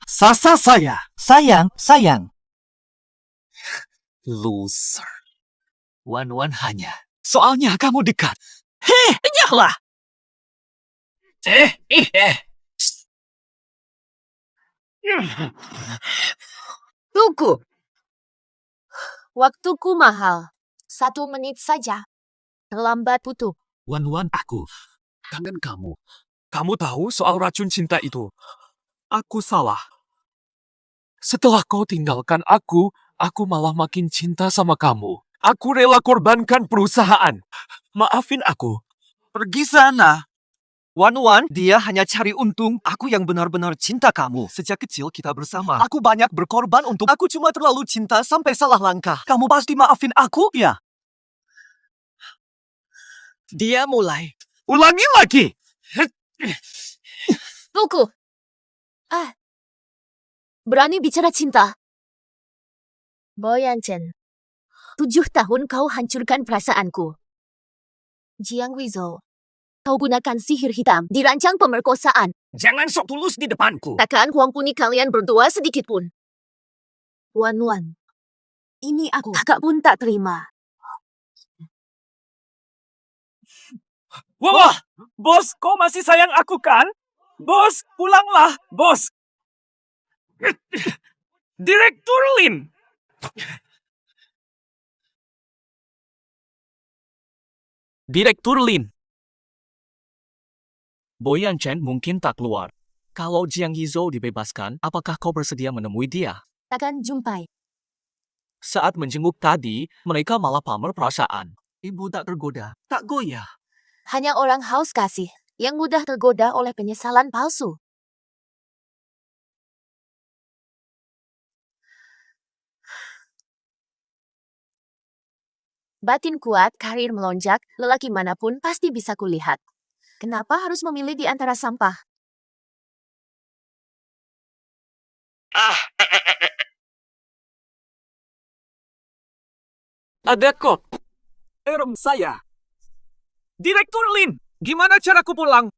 Speaker 3: Sasa saya. Sayang.
Speaker 2: Loser. Wan hanya.
Speaker 3: Soalnya kamu dekat. Nyahlah.
Speaker 1: Tunggu. Waktuku mahal. 1 menit saja. Terlambat tutup.
Speaker 5: Wan, aku kangen kamu. Kamu tahu soal racun cinta itu? Aku salah. Setelah kau tinggalkan aku malah makin cinta sama kamu. Aku rela korbankan perusahaan. Maafin aku. Pergi sana.
Speaker 3: Wan, dia hanya cari untung. Aku yang benar-benar cinta kamu. Sejak kecil kita bersama. Aku banyak berkorban untuk. Aku cuma terlalu cinta sampai salah langkah. Kamu pasti maafin aku, ya? Dia mulai.
Speaker 5: Ulangi lagi.
Speaker 1: Tunggu. Berani bicara cinta. Bo Yanchen. 7 tahun kau hancurkan perasaanku. Jiang Weizhou. Kau gunakan sihir hitam dirancang pemerkosaan.
Speaker 5: Jangan sok tulus di depanku.
Speaker 1: Takkan kuampuni kalian berdua sedikit pun. Wan. Ini aku kakak pun tak terima.
Speaker 5: Wah, bos, kau masih sayang aku kan? Bos, pulanglah, bos. Direktur Lin.
Speaker 7: Direktur Lin. Bo Yanchen mungkin tak keluar. Kalau Jiang Hizhou dibebaskan, apakah kau bersedia menemui dia?
Speaker 1: Takkan jumpai.
Speaker 7: Saat menjenguk tadi, mereka malah pamer perasaan. Ibu tak tergoda, tak goyah.
Speaker 1: Hanya orang haus kasih yang mudah tergoda oleh penyesalan palsu. Batin kuat, karir melonjak, lelaki manapun pasti bisa kulihat. Kenapa harus memilih di antara sampah?
Speaker 5: Adekko. Saya.
Speaker 7: Direktur Lin, gimana caraku pulang?